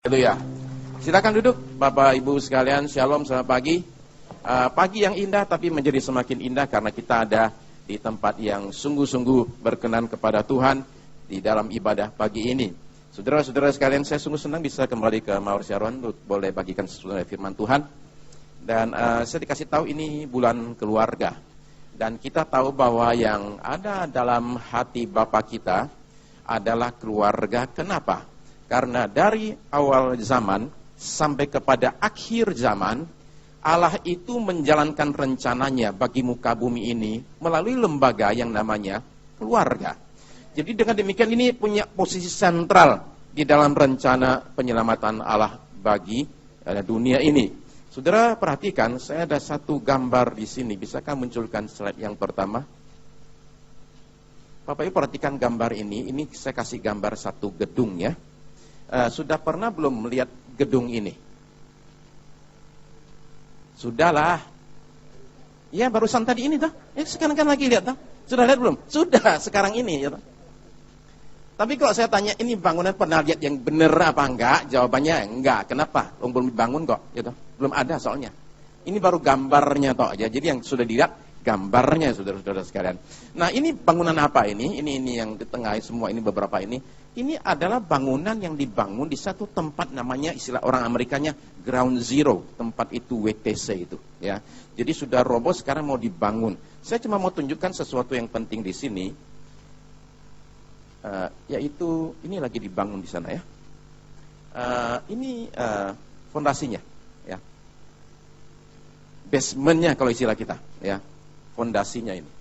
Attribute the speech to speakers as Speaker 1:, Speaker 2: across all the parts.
Speaker 1: Haleluya. Silakan duduk, Bapak Ibu sekalian. Shalom, selamat pagi. Pagi yang indah tapi menjadi semakin indah karena kita ada di tempat yang sungguh-sungguh berkenan kepada Tuhan di dalam ibadah pagi ini. Saudara-saudara sekalian, saya sungguh senang bisa kembali ke Mawar Syaron, boleh bagikan sesuatu firman Tuhan. Dan saya dikasih tahu ini bulan keluarga. Dan kita tahu bahwa yang ada dalam hati Bapa kita adalah keluarga. Kenapa? Karena dari awal zaman sampai kepada akhir zaman, Allah itu menjalankan rencananya bagi muka bumi ini melalui lembaga yang namanya keluarga. Jadi dengan demikian ini punya posisi sentral di dalam rencana penyelamatan Allah bagi dunia ini. Saudara perhatikan, saya ada satu gambar di sini. Bisakah munculkan slide yang pertama? Bapak Ibu perhatikan gambar ini. Ini saya kasih gambar satu gedung ya. Sudah pernah belum melihat gedung ini? Sudahlah. Ya barusan tadi ini toh. Sekarang kan lagi lihat toh. Sudah lihat belum? Sudah, sekarang ini ya toh. Tapi kalau saya tanya ini bangunan pernah lihat yang benar apa enggak? Jawabannya enggak. Kenapa? Belum dibangun kok, gitu. Belum ada soalnya. Ini baru gambarnya toh aja. Jadi yang sudah dilihat gambarnya, saudara-saudara sekalian. Nah, ini bangunan apa ini? Ini yang di tengah semua ini beberapa ini. Ini adalah bangunan yang dibangun di satu tempat namanya istilah orang Amerikanya ground zero. Tempat itu WTC itu, ya. Jadi sudah roboh sekarang mau dibangun. Saya cuma mau tunjukkan sesuatu yang penting di sini. Yaitu ini lagi dibangun di sana ya. Ini fondasinya, ya. Basementnya kalau istilah kita, ya. Fondasinya ini.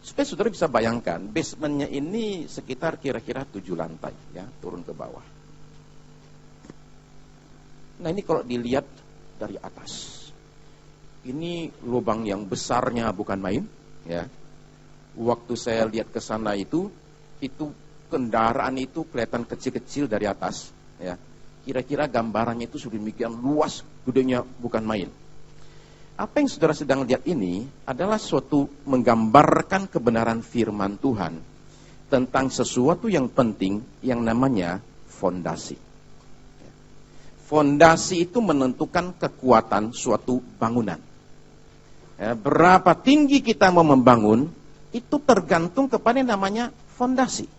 Speaker 1: Supaya saudara bisa bayangkan, basementnya ini sekitar kira-kira 7 lantai, ya, turun ke bawah. Nah ini kalau dilihat dari atas, ini lubang yang besarnya bukan main, ya. Waktu saya lihat ke sana itu kendaraan itu kelihatan kecil-kecil dari atas, ya. Kira-kira gambarannya itu sudah demikian luas, gedenya bukan main. Apa yang saudara sedang lihat ini adalah suatu menggambarkan kebenaran firman Tuhan tentang sesuatu yang penting yang namanya fondasi. Fondasi itu menentukan kekuatan suatu bangunan. Ya, berapa tinggi kita mau membangun itu tergantung kepada yang namanya fondasi.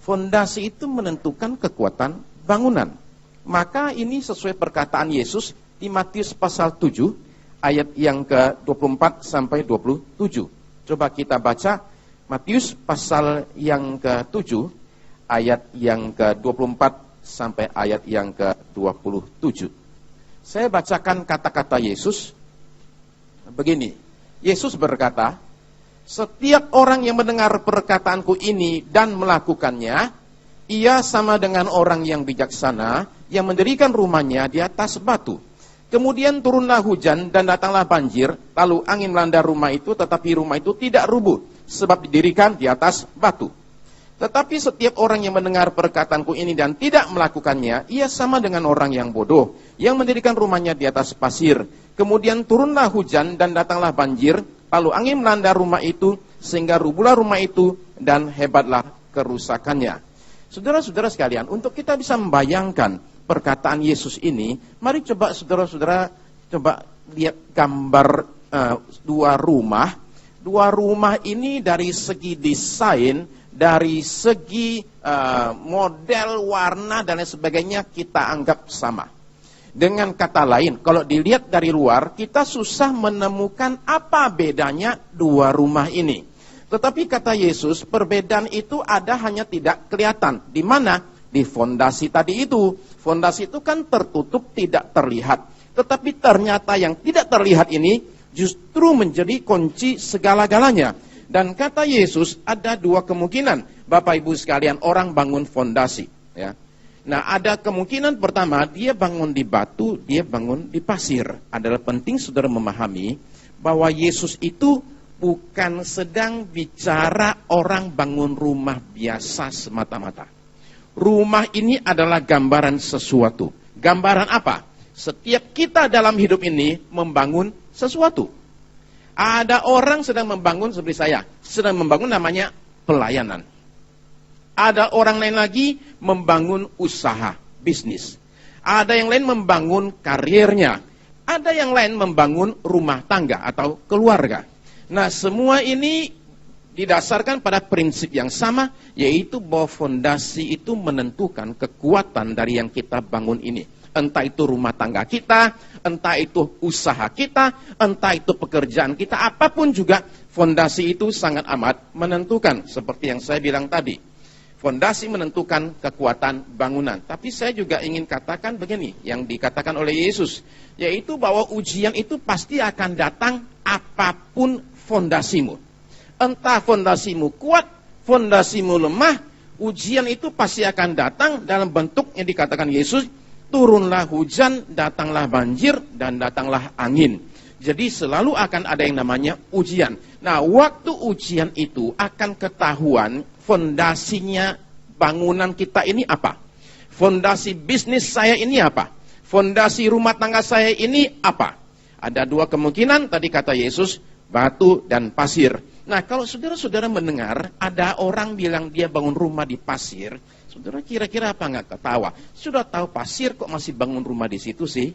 Speaker 1: Fondasi itu menentukan kekuatan bangunan. Maka ini sesuai perkataan Yesus di Matius pasal 7 ayat yang ke-24 sampai 27. Coba kita baca Matius pasal yang ke-7 ayat yang ke-24 sampai ayat yang ke-27. Saya bacakan kata-kata Yesus begini. Yesus berkata, "Setiap orang yang mendengar perkataanku ini dan melakukannya, ia sama dengan orang yang bijaksana yang mendirikan rumahnya di atas batu. Kemudian turunlah hujan dan datanglah banjir, lalu angin melanda rumah itu, tetapi rumah itu tidak rubuh, sebab didirikan di atas batu. Tetapi setiap orang yang mendengar perkataanku ini dan tidak melakukannya, ia sama dengan orang yang bodoh, yang mendirikan rumahnya di atas pasir. Kemudian turunlah hujan dan datanglah banjir, lalu angin melanda rumah itu, sehingga rubuhlah rumah itu, dan hebatlah kerusakannya." Saudara-saudara sekalian, untuk kita bisa membayangkan perkataan Yesus ini, mari coba saudara-saudara coba lihat gambar dua rumah. Dua rumah ini dari segi desain, dari segi model, warna dan lain sebagainya kita anggap sama. Dengan kata lain, kalau dilihat dari luar, kita susah menemukan apa bedanya dua rumah ini. Tetapi kata Yesus, perbedaan itu ada hanya tidak kelihatan. Di mana? Di fondasi tadi itu. Fondasi itu kan tertutup, tidak terlihat. Tetapi ternyata yang tidak terlihat ini justru menjadi kunci segala-galanya. Dan kata Yesus, ada dua kemungkinan. Bapak Ibu sekalian, orang bangun fondasi, ya. Nah, ada kemungkinan pertama, dia bangun di batu, dia bangun di pasir. Adalah penting saudara memahami bahwa Yesus itu bukan sedang bicara orang bangun rumah biasa semata-mata. Rumah ini adalah gambaran sesuatu. Gambaran apa? Setiap kita dalam hidup ini membangun sesuatu. Ada orang sedang membangun seperti saya, sedang membangun namanya pelayanan. Ada orang lain lagi membangun usaha, bisnis. Ada yang lain membangun karirnya. Ada yang lain membangun rumah tangga atau keluarga. Nah, semua ini didasarkan pada prinsip yang sama, yaitu bahwa fondasi itu menentukan kekuatan dari yang kita bangun ini. Entah itu rumah tangga kita, entah itu usaha kita, entah itu pekerjaan kita, apapun juga, fondasi itu sangat amat menentukan. Seperti yang saya bilang tadi, fondasi menentukan kekuatan bangunan. Tapi saya juga ingin katakan begini, yang dikatakan oleh Yesus, yaitu bahwa ujian itu pasti akan datang apapun fondasimu. Entah fondasimu kuat, fondasimu lemah, ujian itu pasti akan datang dalam bentuk yang dikatakan Yesus, turunlah hujan, datanglah banjir, dan datanglah angin. Jadi selalu akan ada yang namanya ujian. Nah, waktu ujian itu akan ketahuan fondasinya bangunan kita ini apa. Fondasi bisnis saya ini apa. Fondasi rumah tangga saya ini apa. Ada dua kemungkinan, tadi kata Yesus, batu dan pasir. Nah, kalau saudara-saudara mendengar ada orang bilang dia bangun rumah di pasir, saudara kira-kira apa nggak ketawa? Sudah tahu pasir kok masih bangun rumah di situ sih?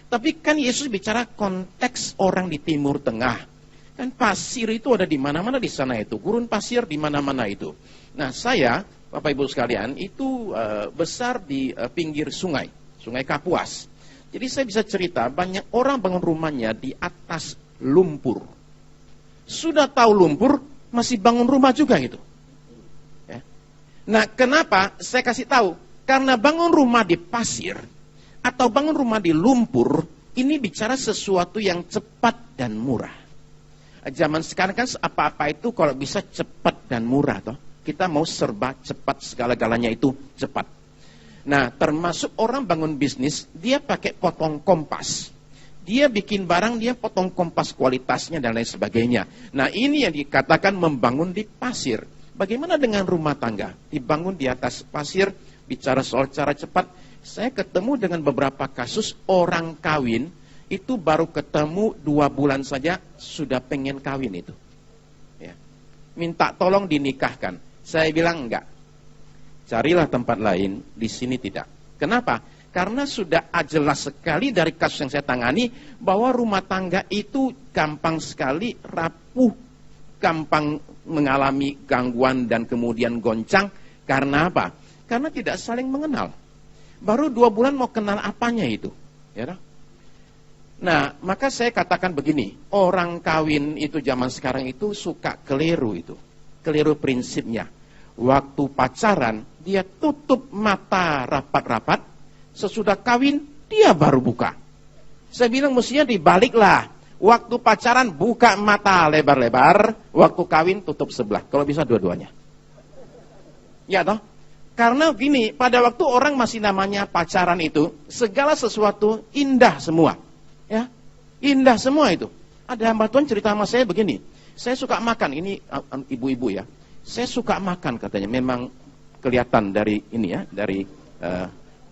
Speaker 1: Tapi kan Yesus bicara konteks orang di Timur Tengah. Kan pasir itu ada di mana-mana di sana itu. Gurun pasir di mana-mana itu. Nah, saya, Bapak Ibu sekalian, itu besar di pinggir sungai. Sungai Kapuas. Jadi saya bisa cerita, banyak orang bangun rumahnya di atas lumpur. Sudah tahu lumpur, masih bangun rumah juga gitu. Ya. Nah, kenapa? Saya kasih tahu. Karena bangun rumah di pasir, atau bangun rumah di lumpur, ini bicara sesuatu yang cepat dan murah. Zaman sekarang kan apa-apa itu kalau bisa cepat dan murah, toh. Kita mau serba cepat, segala-galanya itu cepat. Nah, termasuk orang bangun bisnis, dia pakai potong kompas. Dia bikin barang, dia potong kompas kualitasnya dan lain sebagainya. Nah, ini yang dikatakan membangun di pasir. Bagaimana dengan rumah tangga? Dibangun di atas pasir, bicara soal cara cepat. Saya ketemu dengan beberapa kasus orang kawin, itu baru ketemu 2 bulan saja, sudah pengen kawin itu. Ya. Minta tolong dinikahkan. Saya bilang enggak. Carilah tempat lain, di sini tidak. Kenapa? Karena sudah jelas sekali dari kasus yang saya tangani, bahwa rumah tangga itu gampang sekali rapuh, gampang mengalami gangguan dan kemudian goncang. Karena apa? Karena tidak saling mengenal. Baru 2 bulan mau kenal apanya itu. Ya. Nah, maka saya katakan begini, orang kawin itu zaman sekarang itu suka keliru itu. Keliru prinsipnya. Waktu pacaran, dia tutup mata rapat-rapat. Sesudah kawin, dia baru buka. Saya bilang mestinya dibaliklah. Waktu pacaran, buka mata lebar-lebar. Waktu kawin, tutup sebelah. Kalau bisa dua-duanya. Ya toh? Karena gini, pada waktu orang masih namanya pacaran itu, segala sesuatu indah semua. Ya, indah semua itu. Ada hamba Tuhan cerita sama saya begini. Saya suka makan, ini ibu-ibu ya. Saya suka makan katanya. Memang kelihatan dari ini ya, dari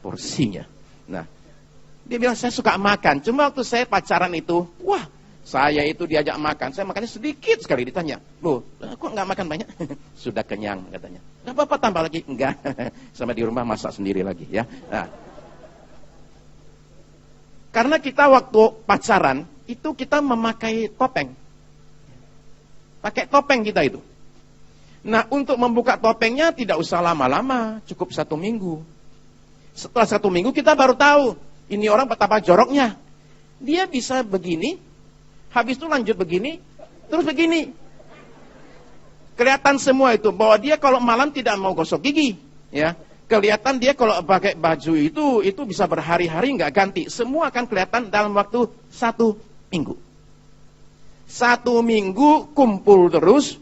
Speaker 1: porsinya. Nah, dia bilang saya suka makan. Cuma waktu saya pacaran itu, wah, saya itu diajak makan. Saya makannya sedikit sekali, ditanya. Loh, kok nggak makan banyak? Sudah kenyang katanya. Nggak apa-apa tambah lagi? Enggak. Sama di rumah masak sendiri lagi ya. Nah, karena kita waktu pacaran itu kita memakai topeng. Pakai topeng kita itu. Nah, untuk membuka topengnya tidak usah lama-lama, cukup 1 minggu. Setelah 1 minggu kita baru tahu, ini orang betapa joroknya. Dia bisa begini, habis itu lanjut begini, terus begini. Kelihatan semua itu, bahwa dia kalau malam tidak mau gosok gigi. Ya. Kelihatan dia kalau pakai baju itu bisa berhari-hari nggak ganti. Semua akan kelihatan dalam waktu 1 minggu. 1 minggu kumpul terus,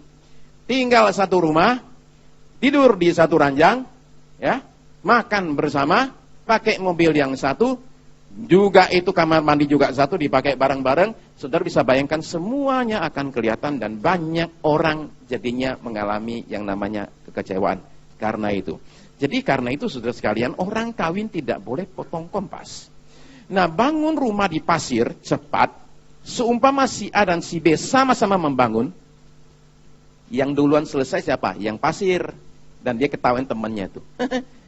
Speaker 1: tinggal satu rumah, tidur di satu ranjang, ya. Makan bersama, pakai mobil yang satu, juga itu kamar mandi juga satu, dipakai bareng-bareng. Saudara bisa bayangkan semuanya akan kelihatan dan banyak orang jadinya mengalami yang namanya kekecewaan karena itu. Jadi karena itu saudara sekalian, orang kawin tidak boleh potong kompas. Nah, bangun rumah di pasir cepat, seumpama si A dan si B sama-sama membangun, yang duluan selesai siapa? Yang pasir. Dan dia ketahuan temannya tuh.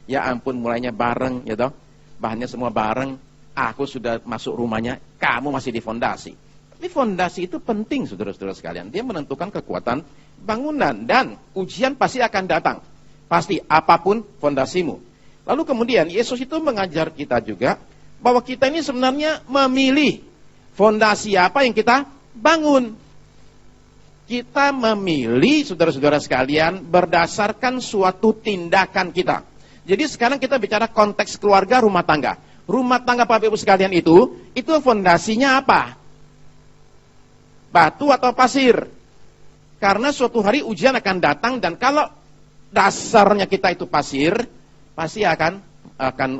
Speaker 1: Ya ampun, mulainya bareng, ya toh. Bahannya semua bareng. Aku sudah masuk rumahnya, kamu masih di fondasi. Tapi fondasi itu penting, saudara-saudara sekalian. Dia menentukan kekuatan bangunan, dan ujian pasti akan datang. Pasti, apapun fondasimu. Lalu kemudian Yesus itu mengajar kita juga bahwa kita ini sebenarnya memilih fondasi apa yang kita bangun. Kita memilih, saudara-saudara sekalian, berdasarkan suatu tindakan kita. Jadi sekarang kita bicara konteks keluarga, rumah tangga. Rumah tangga Bapak Ibu sekalian itu fondasinya apa? Batu atau pasir? Karena suatu hari ujian akan datang, dan kalau dasarnya kita itu pasir, pasti akan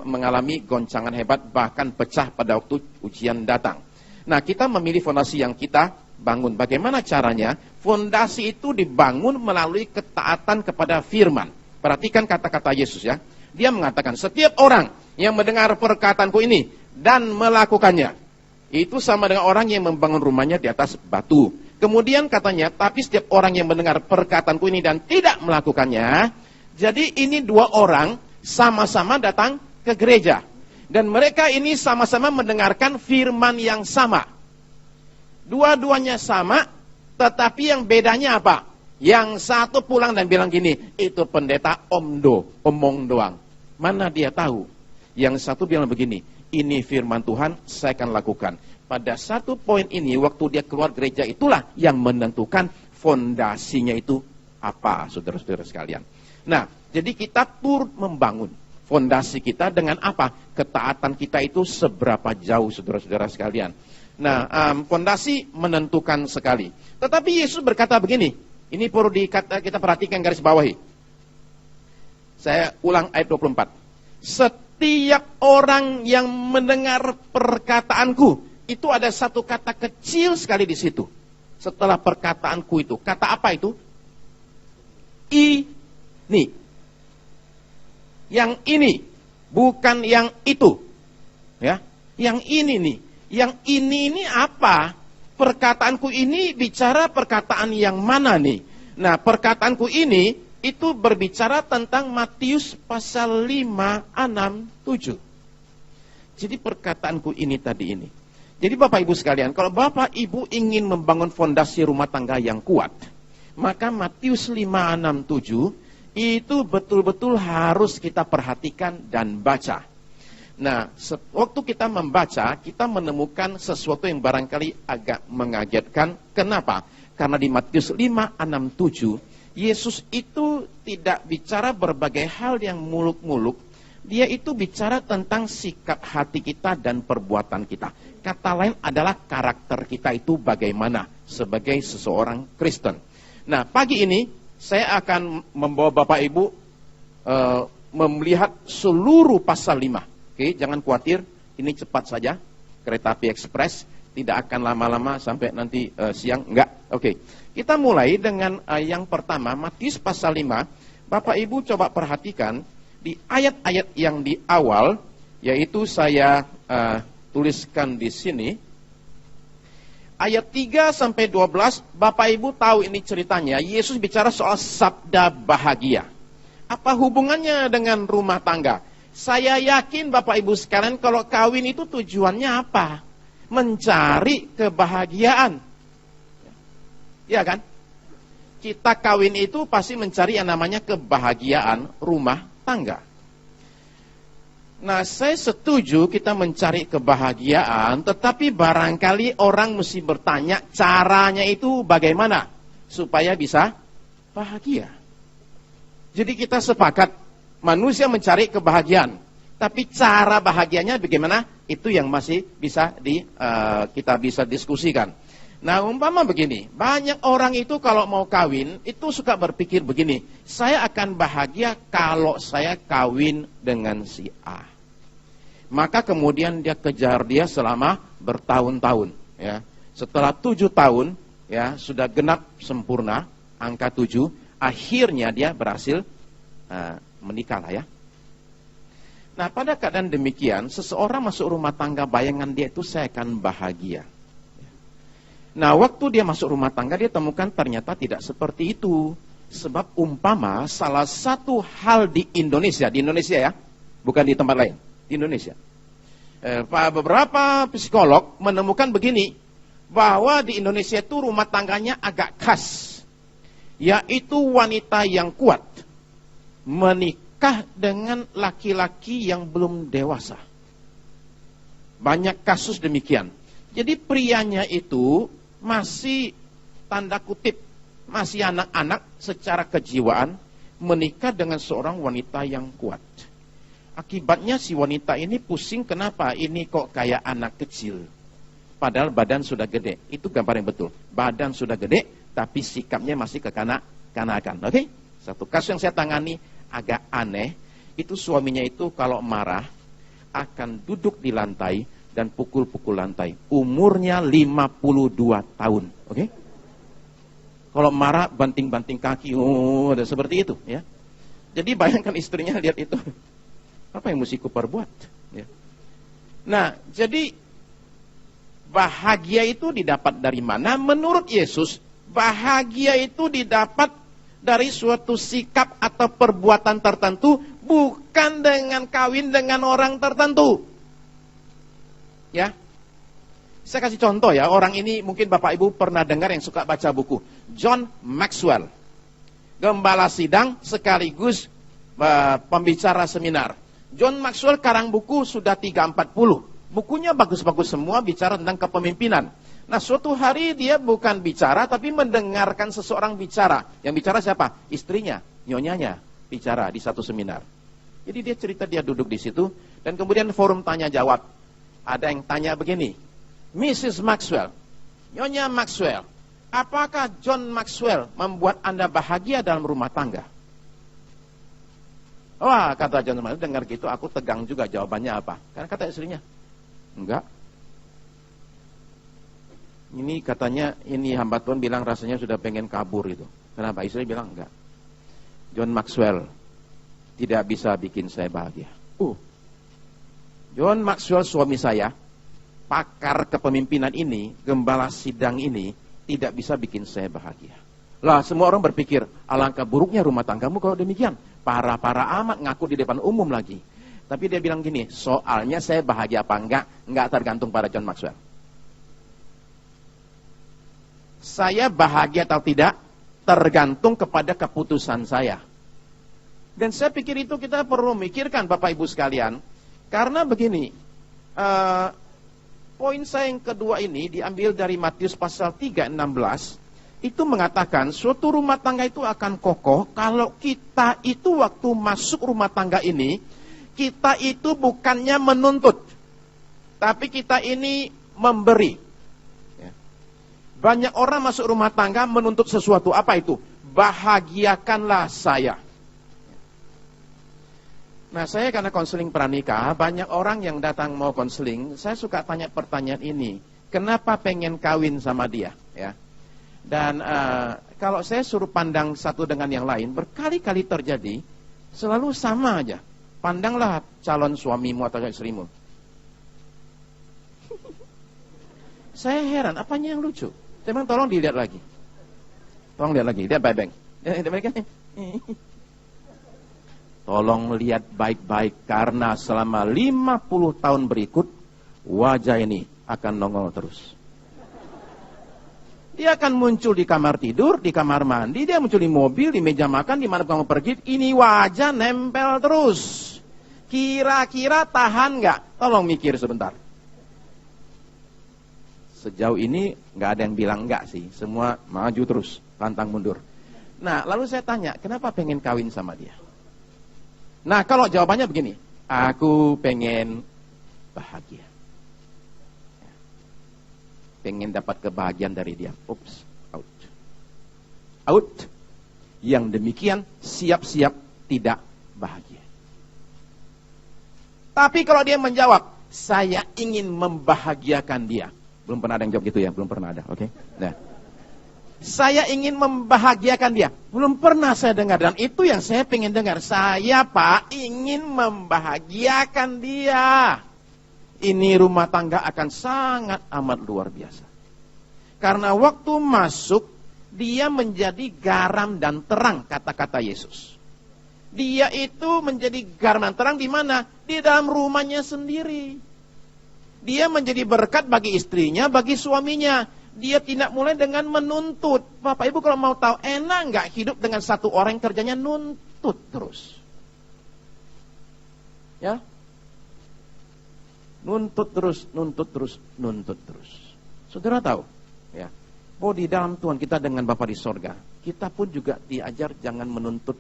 Speaker 1: mengalami goncangan hebat, bahkan pecah pada waktu ujian datang. Nah, kita memilih fondasi yang kita bangun. Bagaimana caranya? Fondasi itu dibangun melalui ketaatan kepada firman. Perhatikan kata-kata Yesus ya. Dia mengatakan, setiap orang yang mendengar perkataanku ini dan melakukannya, itu sama dengan orang yang membangun rumahnya di atas batu. Kemudian katanya, tapi setiap orang yang mendengar perkataanku ini dan tidak melakukannya. Jadi ini dua orang sama-sama datang ke gereja. Dan mereka ini sama-sama mendengarkan firman yang sama. Dua-duanya sama, tetapi yang bedanya apa? Yang satu pulang dan bilang gini, itu pendeta omong doang. Mana dia tahu? Yang satu bilang begini, ini firman Tuhan, saya akan lakukan. Pada satu poin ini, waktu dia keluar gereja, itulah yang menentukan fondasinya itu apa, saudara-saudara sekalian. Nah, jadi kita turut membangun fondasi kita dengan apa? Ketaatan kita itu seberapa jauh, saudara-saudara sekalian. Nah, fondasi menentukan sekali. Tetapi Yesus berkata begini, ini perlu kita perhatikan, garis bawahi. Saya ulang ayat 24. Setiap orang yang mendengar perkataanku, itu ada satu kata kecil sekali di situ. Setelah perkataanku itu, kata apa itu? Ini. Yang ini, bukan yang itu. Ya, yang ini nih. Yang ini apa? Perkataanku ini bicara perkataan yang mana nih? Nah, perkataanku ini itu berbicara tentang Matius pasal 5, 6, 7. Jadi perkataanku ini tadi ini. Jadi Bapak Ibu sekalian, kalau Bapak Ibu ingin membangun fondasi rumah tangga yang kuat, maka Matius 5, 6, 7 itu betul-betul harus kita perhatikan dan baca. Nah, waktu kita membaca, kita menemukan sesuatu yang barangkali agak mengagetkan. Kenapa? Karena di Matius 5, 6, 7, Yesus itu tidak bicara berbagai hal yang muluk-muluk. Dia itu bicara tentang sikap hati kita dan perbuatan kita. Kata lain adalah karakter kita itu bagaimana sebagai seseorang Kristen. Nah, pagi ini saya akan membawa Bapak Ibu melihat seluruh pasal 5. Oke, jangan khawatir, ini cepat saja. Kereta api ekspres, tidak akan lama-lama sampai nanti siang, enggak. Oke, kita mulai dengan yang pertama, Matius pasal 5. Bapak Ibu coba perhatikan di ayat-ayat yang di awal, yaitu saya tuliskan di sini. Ayat 3 sampai 12, Bapak Ibu tahu ini ceritanya, Yesus bicara soal sabda bahagia. Apa hubungannya dengan rumah tangga? Saya yakin Bapak Ibu sekalian, kalau kawin itu tujuannya apa? Mencari kebahagiaan. Ya kan? Kita kawin itu pasti mencari yang namanya kebahagiaan rumah tangga. Nah, saya setuju kita mencari kebahagiaan, tetapi barangkali orang mesti bertanya caranya itu bagaimana supaya bisa bahagia. Jadi kita sepakat manusia mencari kebahagiaan, tapi cara bahagianya bagaimana? Itu yang masih bisa kita bisa diskusikan. Nah, umpama begini, banyak orang itu kalau mau kawin, itu suka berpikir begini, saya akan bahagia kalau saya kawin dengan si A. Maka kemudian dia kejar dia selama bertahun-tahun. Ya. Setelah 7 tahun, ya sudah genap sempurna, angka 7, akhirnya dia berhasil menikah lah ya. Nah, pada keadaan demikian, seseorang masuk rumah tangga, bayangan dia itu saya akan bahagia. Nah, waktu dia masuk rumah tangga, dia temukan ternyata tidak seperti itu. Sebab umpama salah satu hal di Indonesia ya, bukan di tempat lain, di Indonesia. Beberapa psikolog menemukan begini, bahwa di Indonesia itu rumah tangganya agak khas, yaitu wanita yang kuat menikah dengan laki-laki yang belum dewasa. Banyak kasus demikian. Jadi prianya itu masih tanda kutip, masih anak-anak secara kejiwaan, menikah dengan seorang wanita yang kuat. Akibatnya si wanita ini pusing, kenapa? Ini kok kayak anak kecil. Padahal badan sudah gede. Itu gambar yang betul. Badan sudah gede, tapi sikapnya masih kekanak-kanakan. Oke? Satu kasus yang saya tangani agak aneh. Itu suaminya itu kalau marah akan duduk di lantai dan pukul-pukul lantai. Umurnya 52 tahun. Oke? Kalau marah banting-banting kaki, ada seperti itu, ya. Jadi bayangkan istrinya lihat itu, apa yang mesti kuperbuat, ya. Nah, jadi bahagia itu didapat dari mana? Menurut Yesus, bahagia itu didapat dari suatu sikap atau perbuatan tertentu, bukan dengan kawin dengan orang tertentu. Ya. Saya kasih contoh ya, orang ini mungkin Bapak Ibu pernah dengar yang suka baca buku. John Maxwell. Gembala sidang sekaligus pembicara seminar. John Maxwell karang buku sudah 340. Bukunya bagus-bagus semua, bicara tentang kepemimpinan. Nah, suatu hari dia bukan bicara, tapi mendengarkan seseorang bicara. Yang bicara siapa? Istrinya, nyonyanya, bicara di satu seminar. Jadi dia cerita dia duduk di situ, dan kemudian forum tanya jawab. Ada yang tanya begini, Mrs. Maxwell, Nyonya Maxwell, apakah John Maxwell membuat Anda bahagia dalam rumah tangga? Wah, kata John Maxwell, dengar gitu aku tegang juga jawabannya apa. Karena kata istrinya, enggak. Ini katanya, ini hamba Tuhan bilang rasanya sudah pengen kabur itu. Kenapa? Istri bilang enggak. John Maxwell tidak bisa bikin saya bahagia. John Maxwell suami saya, pakar kepemimpinan ini, gembala sidang ini, tidak bisa bikin saya bahagia. Lah, semua orang berpikir, alangkah buruknya rumah tanggamu kalau demikian. Parah-parah amat, ngaku di depan umum lagi. Tapi dia bilang gini, soalnya saya bahagia apa enggak tergantung pada John Maxwell. Saya bahagia atau tidak, tergantung kepada keputusan saya. Dan saya pikir itu kita perlu memikirkan Bapak Ibu sekalian. Karena begini, poin saya yang kedua ini diambil dari Matius pasal 3:16. Itu mengatakan suatu rumah tangga itu akan kokoh kalau kita itu waktu masuk rumah tangga ini, kita itu bukannya menuntut, tapi kita ini memberi. Banyak orang masuk rumah tangga menuntut sesuatu. Apa itu? Bahagiakanlah saya. Nah, saya karena konseling pranikah, banyak orang yang datang mau konseling, saya suka tanya pertanyaan ini. Kenapa pengen kawin sama dia? Ya. Dan kalau saya suruh pandang satu dengan yang lain, berkali-kali terjadi, selalu sama aja. Pandanglah calon suamimu atau istrimu. Saya heran, apanya yang lucu? Saya bilang, tolong dilihat lagi. Tolong lihat lagi, lihat baik-baik. Tolong lihat baik-baik, karena selama 50 tahun berikut, wajah ini akan nongol terus. Dia akan muncul di kamar tidur, di kamar mandi, dia muncul di mobil, di meja makan, di mana kamu pergi, ini wajah nempel terus. Kira-kira tahan nggak? Tolong mikir sebentar. Sejauh ini nggak ada yang bilang nggak sih, semua maju terus, pantang mundur. Nah, lalu saya tanya, kenapa pengen kawin sama dia? Nah, kalau jawabannya begini, aku pengen bahagia. Pengen dapat kebahagiaan dari dia. Oops, out. Out. Yang demikian siap-siap tidak bahagia. Tapi kalau dia menjawab, saya ingin membahagiakan dia. Belum pernah ada yang jawab gitu ya, belum pernah ada, oke? Nah, saya ingin membahagiakan dia. Belum pernah saya dengar, dan itu yang saya pengen dengar. Saya, Pak, ingin membahagiakan dia. Ini rumah tangga akan sangat amat luar biasa. Karena waktu masuk, Dia menjadi garam dan terang, kata-kata Yesus. Dia itu menjadi garam dan terang di mana? Di dalam rumahnya sendiri. Dia menjadi berkat bagi istrinya, bagi suaminya. Dia tidak mulai dengan menuntut. Bapak Ibu kalau mau tahu, enak nggak hidup dengan satu orang yang kerjanya nuntut terus? Ya, nuntut terus, nuntut terus, nuntut terus. Saudara tahu, ya, bahwa di dalam Tuhan kita dengan Bapa di sorga, kita pun juga diajar jangan menuntut.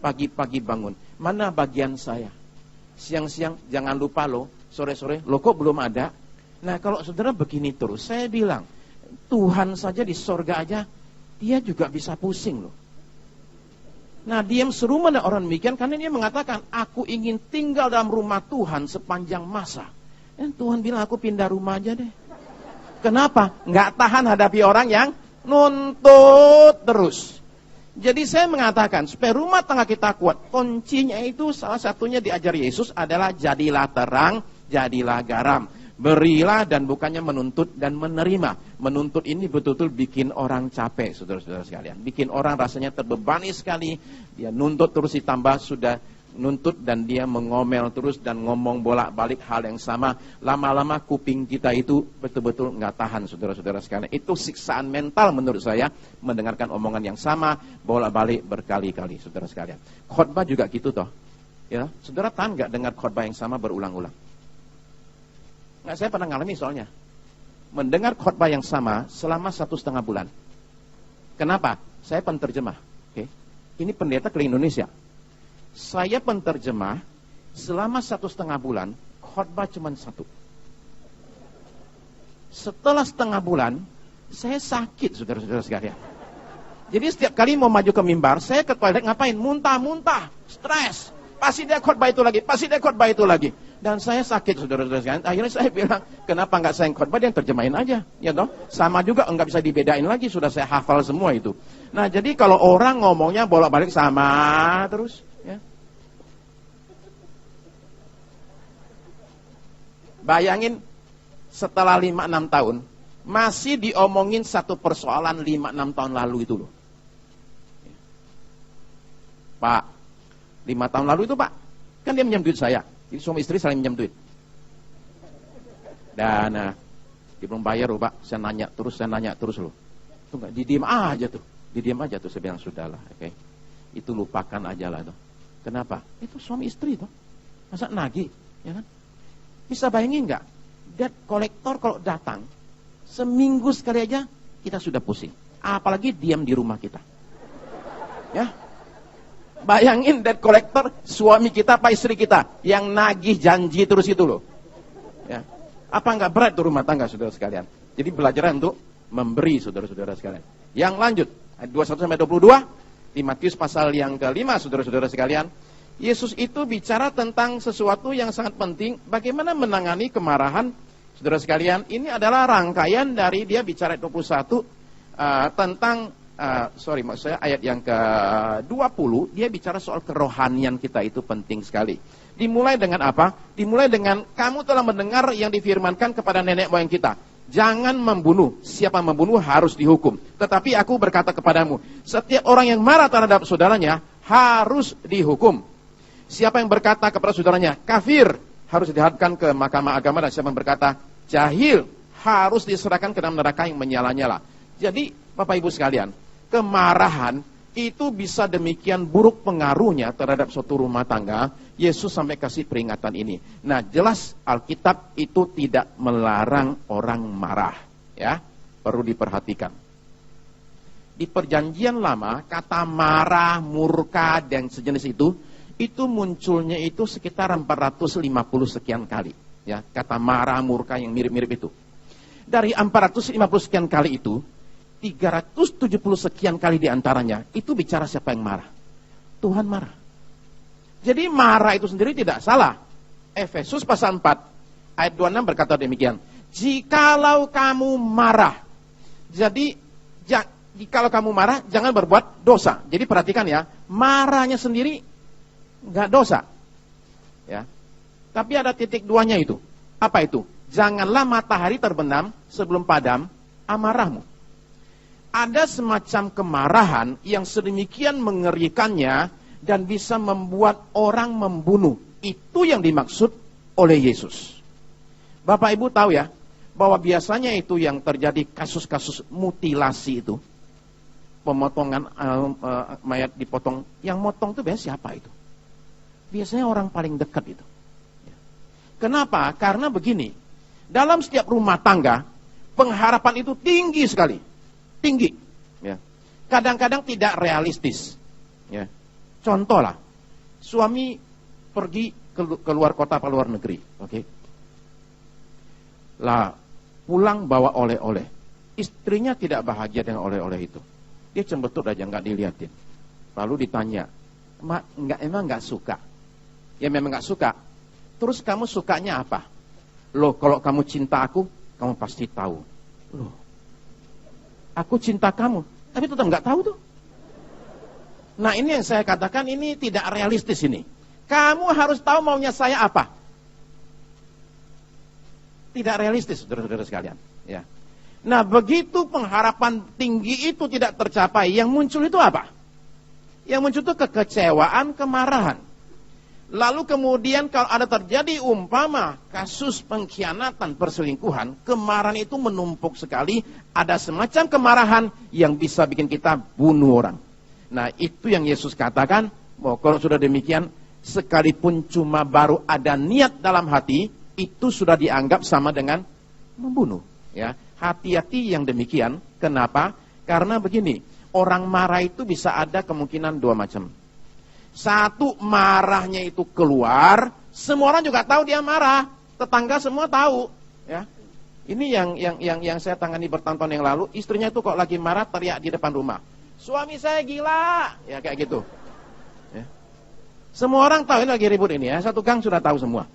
Speaker 1: Pagi-pagi bangun, mana bagian saya? Siang-siang jangan lupa loh, sore-sore, loh kok belum ada? Nah kalau saudara begini terus, saya bilang, Tuhan saja di sorga aja, dia juga bisa pusing loh. Nah diam seruman orang demikian, karena dia mengatakan, aku ingin tinggal dalam rumah Tuhan sepanjang masa. Dan Tuhan bilang, aku pindah rumah aja deh. Kenapa? Nggak tahan hadapi orang yang nuntut terus. Jadi saya mengatakan, supaya rumah tangga kita kuat, kuncinya itu salah satunya diajar Yesus adalah jadilah terang, jadilah garam. Berilah dan bukannya menuntut dan menerima. Menuntut ini betul-betul bikin orang capek, saudara-saudara sekalian. Bikin orang rasanya terbebani sekali. Dia nuntut terus ditambah sudah nuntut dan dia mengomel terus dan ngomong bolak-balik hal yang sama. Lama-lama kuping kita itu betul-betul nggak tahan, saudara-saudara sekalian. Itu siksaan mental menurut saya, mendengarkan omongan yang sama bolak-balik berkali-kali, saudara sekalian. Khotbah juga gitu toh. Ya, saudara tahan nggak dengar khotbah yang sama berulang-ulang? Nggak, saya pernah ngalami soalnya. Mendengar khotbah yang sama selama 1,5 bulan. Kenapa? Saya penterjemah. Oke. Ini pendeta keliling Indonesia. Saya penterjemah selama 1,5 bulan, khotbah cuma 1. Setelah setengah bulan, saya sakit, saudara-saudara sekalian. Jadi setiap kali mau maju ke mimbar, saya ke toilet ngapain? Muntah-muntah, stres. Pasti dia khotbah itu lagi, pasti dia khotbah itu lagi. Dan saya sakit, saudara-saudara sekalian. Akhirnya saya bilang, kenapa nggak saya khotbah, dia terjemahin aja, ya toh? Sama juga, nggak bisa dibedain lagi, sudah saya hafal semua itu. Nah, jadi kalau orang ngomongnya bolak-balik sama terus, ya. Bayangin, setelah 5-6 tahun, masih diomongin satu persoalan 5-6 tahun lalu itu loh. Pak, 5 tahun lalu itu Pak, kan dia minjam duit saya. Jadi suami istri saling minjam duit. Dan dia belum bayar loh Pak, saya nanya terus loh. Itu enggak, didiam aja tuh, saya bilang sudahlah, oke. Itu lupakan aja lah tuh. Kenapa? Itu suami istri tuh. Masa nagih, ya kan? Bisa bayangin nggak? Debt collector kalau datang, seminggu sekali aja kita sudah pusing. Apalagi diam di rumah kita. Ya. Bayangin debt collector, suami kita apa istri kita yang nagih janji terus itu loh. Ya. Apa nggak berat tuh rumah tangga, saudara sekalian? Jadi belajar untuk memberi, saudara-saudara sekalian. Yang lanjut, ayat 21-22, di Matius pasal yang ke-5, saudara-saudara sekalian. Yesus itu bicara tentang sesuatu yang sangat penting, bagaimana menangani kemarahan. Saudara sekalian, ini adalah rangkaian dari dia bicara 21 tentang maksud saya ayat yang ke-20, dia bicara soal kerohanian kita itu penting sekali. Dimulai dengan apa? Dimulai dengan kamu telah mendengar yang difirmankan kepada nenek moyang kita. Jangan membunuh, siapa membunuh harus dihukum. Tetapi aku berkata kepadamu, setiap orang yang marah terhadap saudaranya harus dihukum. Siapa yang berkata kepada saudaranya, kafir, harus dihadapkan ke mahkamah agama. Dan siapa yang berkata, jahil, harus diserahkan ke dalam neraka yang menyala-nyala. Jadi, Bapak Ibu sekalian, kemarahan itu bisa demikian buruk pengaruhnya terhadap suatu rumah tangga. Yesus sampai kasih peringatan ini. Nah, jelas Alkitab itu tidak melarang orang marah. Ya, perlu diperhatikan. Di perjanjian lama, kata marah, murka, dan sejenis itu munculnya itu sekitar 450 sekian kali. Ya, kata marah, murka yang mirip-mirip itu. Dari 450 sekian kali itu, 370 sekian kali diantaranya, itu bicara siapa yang marah. Tuhan marah. Jadi marah itu sendiri tidak salah. Efesus pasal 4, ayat 26 berkata demikian. Jikalau kamu marah. Jadi, jikalau kamu marah, jangan berbuat dosa. Jadi perhatikan ya, marahnya sendiri nggak dosa, ya. Tapi ada titik duanya itu. Apa itu? Janganlah matahari terbenam sebelum padam amarahmu. ada semacam kemarahan yang sedemikian mengerikannya dan bisa membuat orang membunuh. Itu yang dimaksud oleh Yesus. Bapak Ibu tahu ya, bahwa biasanya itu yang terjadi kasus-kasus mutilasi itu. Pemotongan mayat dipotong. Yang motong itu biasanya siapa itu? Biasanya orang paling dekat itu. Kenapa? Karena begini, dalam setiap rumah tangga, pengharapan itu tinggi sekali. Tinggi. Ya. Kadang-kadang tidak realistis. Ya. Contoh lah, suami pergi ke luar kota atau luar negeri. Oke. Lah, pulang bawa oleh-oleh. Istrinya tidak bahagia dengan oleh-oleh itu. Dia cembetut aja, nggak dilihatin. Lalu ditanya, emang nggak suka? Ya memang nggak suka. Terus kamu sukanya apa? Loh, kalau kamu cinta aku, kamu pasti tahu. Loh, aku cinta kamu, tapi tetap nggak tahu tuh. Nah ini yang saya katakan, ini tidak realistis ini. Kamu harus tahu maunya saya apa. Tidak realistis, saudara-saudara sekalian. Ya. Nah begitu pengharapan tinggi itu tidak tercapai, yang muncul itu apa? Yang muncul itu kekecewaan, kemarahan. Lalu kemudian kalau ada terjadi umpama kasus pengkhianatan, perselingkuhan, kemarahan itu menumpuk sekali. Ada semacam kemarahan yang bisa bikin kita bunuh orang. Nah itu yang Yesus katakan, bahwa kalau sudah demikian, sekalipun cuma baru ada niat dalam hati, itu sudah dianggap sama dengan membunuh. Ya, hati-hati yang demikian. Kenapa? Karena begini, orang marah itu bisa ada kemungkinan dua macam. Satu, marahnya itu keluar, semua orang juga tahu dia marah, tetangga semua tahu. Ya, ini yang saya tangani bertahun-tahun yang lalu. Istrinya itu kok lagi marah teriak di depan rumah, suami saya gila, ya kayak gitu. Ya. Semua orang tahu ini lagi ribut ini ya, satu gang sudah tahu semua.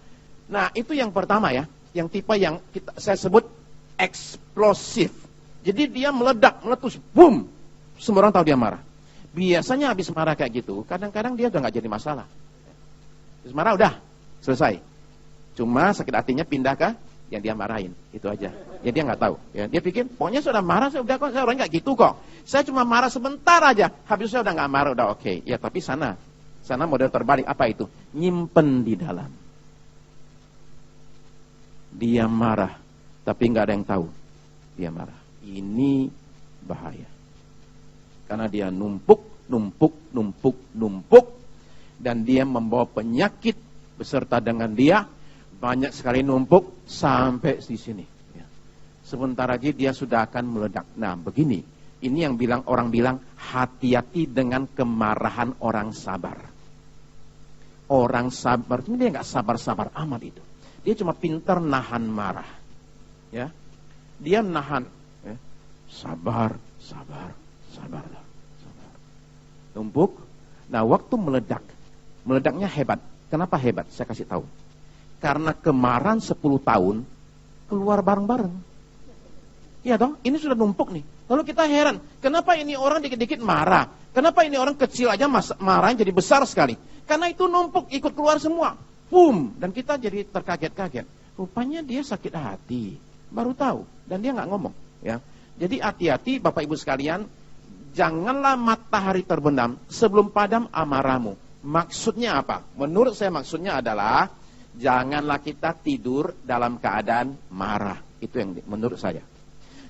Speaker 1: Nah itu yang pertama ya, yang tipe yang saya sebut eksplosif. Jadi dia meledak, meletus, boom, semua orang tahu dia marah. Biasanya habis marah kayak gitu, kadang-kadang dia udah gak jadi masalah. Habis marah udah, selesai. Cuma sakit hatinya pindah ke yang dia marahin, itu aja. Ya dia gak tahu. Ya, dia pikir, pokoknya sudah marah, saya udah kok, saya orang gak gitu kok. Saya cuma marah sebentar aja, habis saya udah gak marah, udah oke. Ya tapi sana model terbalik, apa itu? Nyimpen di dalam. Dia marah, tapi gak ada yang tahu dia marah. Ini bahaya. Karena dia numpuk, dan dia membawa penyakit beserta dengan dia, banyak sekali numpuk sampai di sini. Ya. Sebentar lagi dia sudah akan meledak. Nah begini, ini yang orang bilang hati-hati dengan kemarahan orang sabar. Orang sabar, dia nggak sabar-sabar amat itu. Dia cuma pintar nahan marah. Ya, dia nahan. Ya. Sabar. Tumpuk. Nah waktu meledaknya hebat. Kenapa hebat? Saya kasih tahu. Karena kemarahan 10 tahun keluar bareng-bareng. Iya toh, ini sudah numpuk nih. Lalu kita heran, kenapa ini orang dikit-dikit marah? Kenapa ini orang kecil aja marahnya jadi besar sekali? Karena itu numpuk, ikut keluar semua. Boom, dan kita jadi terkaget-kaget. Rupanya dia sakit hati, baru tahu, dan dia nggak ngomong. Ya, jadi hati-hati Bapak Ibu sekalian. Janganlah matahari terbenam sebelum padam amarahmu. Maksudnya apa? Menurut saya maksudnya adalah janganlah kita tidur dalam keadaan marah. Itu yang menurut saya.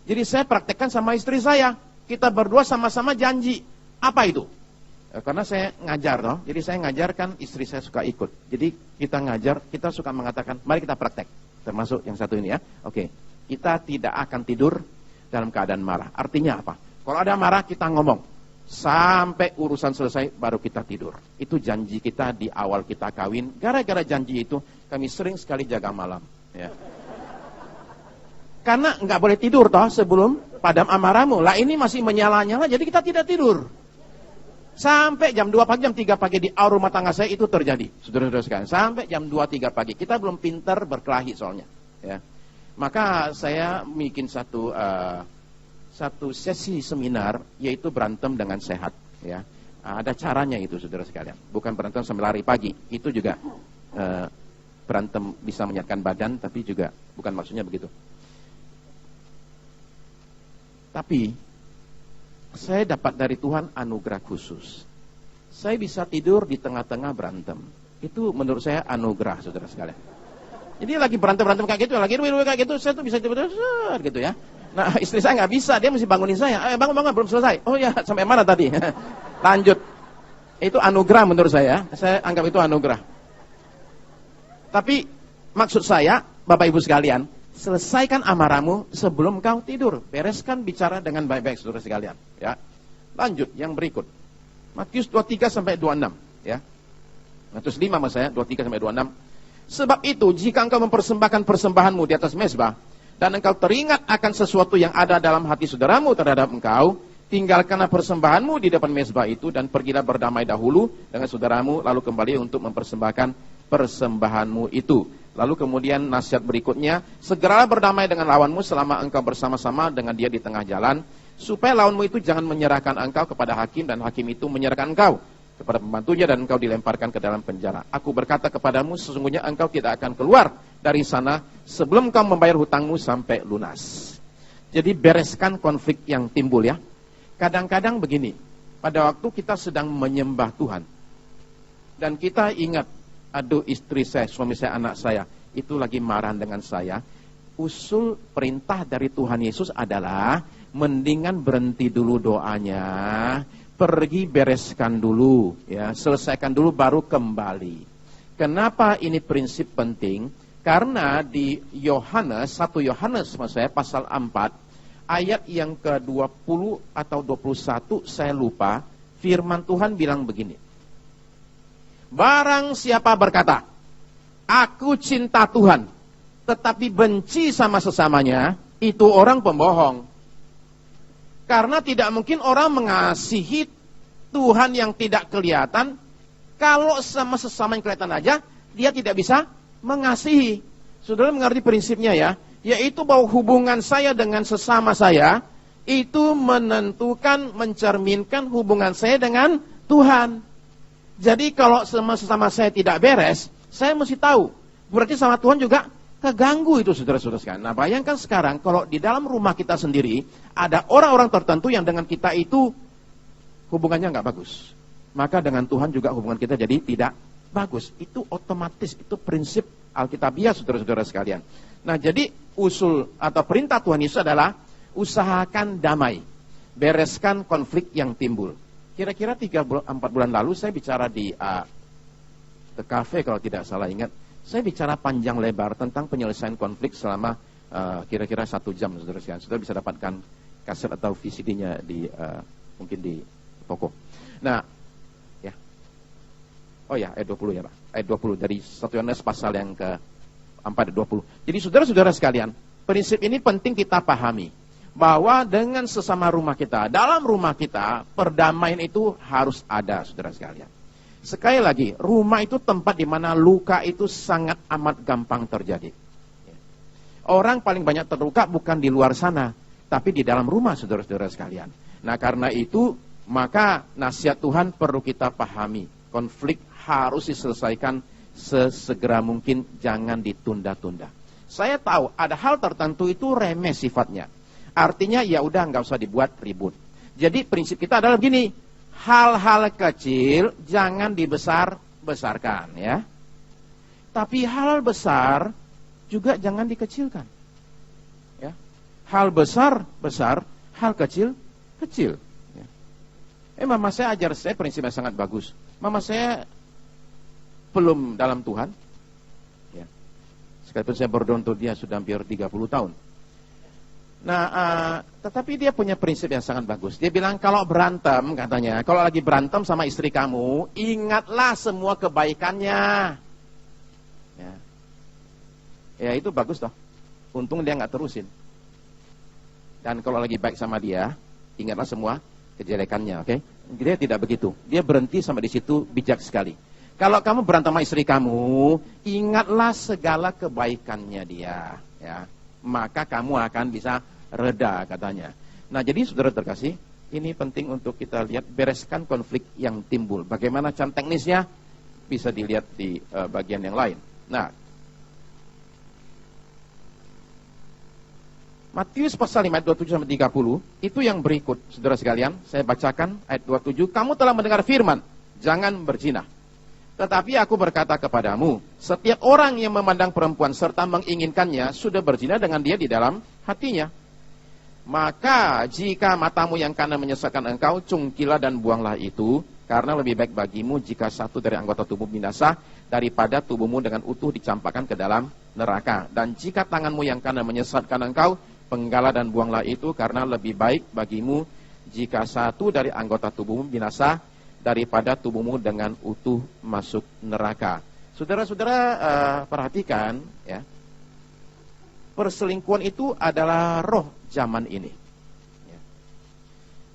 Speaker 1: Jadi saya praktekkan sama istri saya. Kita berdua sama-sama janji. Apa itu? Karena saya ngajar loh. Jadi saya ngajarkan, istri saya suka ikut. Jadi kita ngajar, kita suka mengatakan, mari kita praktek. Termasuk yang satu ini ya. Oke. Kita tidak akan tidur dalam keadaan marah. Artinya apa? Kalau ada marah kita ngomong, sampai urusan selesai baru kita tidur. Itu janji kita di awal kita kawin. Gara-gara janji itu kami sering sekali jaga malam. Ya. Karena nggak boleh tidur toh sebelum padam amarahmu. Lah ini masih menyala-nyala, jadi kita tidak tidur. Sampai jam 2 pagi, jam 3 pagi di awal rumah tangga saya itu terjadi. Saudara-saudara sekalian, sampai jam 2, 3 pagi. Kita belum pintar berkelahi soalnya. Ya. Maka saya bikin satu sesi seminar, yaitu berantem dengan sehat. Ya, ada caranya itu, saudara sekalian. Bukan berantem sambil lari pagi. Itu juga berantem bisa menyehatkan badan, tapi juga bukan maksudnya begitu. Tapi saya dapat dari Tuhan anugerah khusus. Saya bisa tidur di tengah-tengah berantem. Itu menurut saya anugerah, saudara sekalian. Jadi lagi berantem-berantem kayak gitu, lagi ruwet kayak gitu, saya tuh bisa tidur gitu ya. Nah, istri saya nggak bisa, dia mesti bangunin saya. Bangun, belum selesai. Oh ya, sampai mana tadi? Lanjut. Itu anugerah menurut saya anggap itu anugerah. Tapi maksud saya, Bapak Ibu sekalian, selesaikan amarahmu sebelum kau tidur. Bereskan bicara dengan baik-baik, saudara sekalian. Ya. Lanjut, yang berikut. Matius 23 sampai 26. Ya. Matius 5 maksud saya, 23 sampai 26. Sebab itu, jika engkau mempersembahkan persembahanmu di atas mezbah, dan engkau teringat akan sesuatu yang ada dalam hati saudaramu terhadap engkau, tinggalkanlah persembahanmu di depan mezbah itu, dan pergilah berdamai dahulu dengan saudaramu, lalu kembali untuk mempersembahkan persembahanmu itu. Lalu kemudian nasihat berikutnya, segeralah berdamai dengan lawanmu selama engkau bersama-sama dengan dia di tengah jalan, supaya lawanmu itu jangan menyerahkan engkau kepada hakim, dan hakim itu menyerahkan engkau kepada pembantunya, dan engkau dilemparkan ke dalam penjara. Aku berkata kepadamu, sesungguhnya engkau tidak akan keluar dari sana sebelum engkau membayar hutangmu sampai lunas. Jadi bereskan konflik yang timbul ya. Kadang-kadang begini, pada waktu kita sedang menyembah Tuhan, dan kita ingat, aduh istri saya, suami saya, anak saya, itu lagi marah dengan saya. Usul perintah dari Tuhan Yesus adalah, mendingan berhenti dulu doanya, pergi bereskan dulu, ya, selesaikan dulu baru kembali. Kenapa ini prinsip penting? Karena di Yohanes, 1 Yohanes maksud saya, pasal 4, ayat yang ke-20 atau 21, saya lupa, firman Tuhan bilang begini. Barang siapa berkata, aku cinta Tuhan, tetapi benci sama sesamanya, itu orang pembohong. Karena tidak mungkin orang mengasihi Tuhan yang tidak kelihatan, kalau sama sesama yang kelihatan aja, dia tidak bisa mengasihi. Saudara mengerti prinsipnya ya, yaitu bahwa hubungan saya dengan sesama saya, itu menentukan, mencerminkan hubungan saya dengan Tuhan. Jadi kalau sama sesama saya tidak beres, saya mesti tahu, berarti sama Tuhan juga keganggu itu saudara-saudara sekalian. Nah bayangkan sekarang kalau di dalam rumah kita sendiri ada orang-orang tertentu yang dengan kita itu hubungannya nggak bagus, maka dengan Tuhan juga hubungan kita jadi tidak bagus. Itu otomatis, itu prinsip Alkitabiah saudara-saudara sekalian. Nah jadi usul atau perintah Tuhan Yesus adalah usahakan damai, bereskan konflik yang timbul. Kira-kira 3-4 bulan lalu saya bicara di The Cafe kalau tidak salah ingat. Saya bicara panjang lebar tentang penyelesaian konflik selama kira-kira 1 jam, saudara sekalian. Saudara bisa dapatkan kaset atau VCD-nya di mungkin di toko. Nah, ya. Oh ya, ayat 20 ya, Pak. Ayat 20 dari 1 Yohanes pasal yang ke-4 ayat 20. Jadi saudara-saudara sekalian, prinsip ini penting kita pahami bahwa dengan sesama rumah kita, dalam rumah kita, perdamaian itu harus ada, saudara sekalian. Sekali lagi, rumah itu tempat di mana luka itu sangat amat gampang terjadi. Orang paling banyak terluka bukan di luar sana, tapi di dalam rumah, saudara-saudara sekalian. Nah, karena itu, maka nasihat Tuhan perlu kita pahami. Konflik harus diselesaikan sesegera mungkin, jangan ditunda-tunda. Saya tahu ada hal tertentu itu remeh sifatnya. Artinya ya udah nggak usah dibuat ribut. Jadi prinsip kita adalah begini. Hal-hal kecil jangan dibesar-besarkan ya. Tapi hal besar juga jangan dikecilkan. Ya. Hal besar, hal kecil, kecil. Ya. Mama saya ajar saya prinsip yang sangat bagus. Mama saya belum dalam Tuhan. Ya. Sekalipun saya berdoa untuk dia sudah hampir 30 tahun. Nah, tetapi dia punya prinsip yang sangat bagus. Dia bilang kalau berantem, katanya, kalau lagi berantem sama istri kamu, ingatlah semua kebaikannya. Ya itu bagus toh. Untung dia nggak terusin. Dan kalau lagi baik sama dia, ingatlah semua kejelekannya, oke? Dia tidak begitu. Dia berhenti sampai di situ, bijak sekali. Kalau kamu berantem sama istri kamu, ingatlah segala kebaikannya dia, ya. Maka kamu akan bisa reda, katanya. Nah, jadi saudara terkasih, ini penting untuk kita lihat, bereskan konflik yang timbul. Bagaimana cara teknisnya bisa dilihat di bagian yang lain. Nah, Matius pasal 5 ayat 27 sampai 30 itu yang berikut, saudara sekalian, saya bacakan ayat 27, kamu telah mendengar firman, jangan berzina. Tetapi aku berkata kepadamu, setiap orang yang memandang perempuan serta menginginkannya sudah berzina dengan dia di dalam hatinya. Maka jika matamu yang kanan menyesatkan engkau, cungkilah dan buanglah itu, karena lebih baik bagimu jika satu dari anggota tubuh binasa daripada tubuhmu dengan utuh dicampakkan ke dalam neraka. Dan jika tanganmu yang kanan menyesatkan engkau, penggalah dan buanglah itu, karena lebih baik bagimu jika satu dari anggota tubuhmu binasa daripada tubuhmu dengan utuh masuk neraka. Saudara-saudara, perhatikan ya. Perselingkuhan itu adalah roh zaman ini. Ya.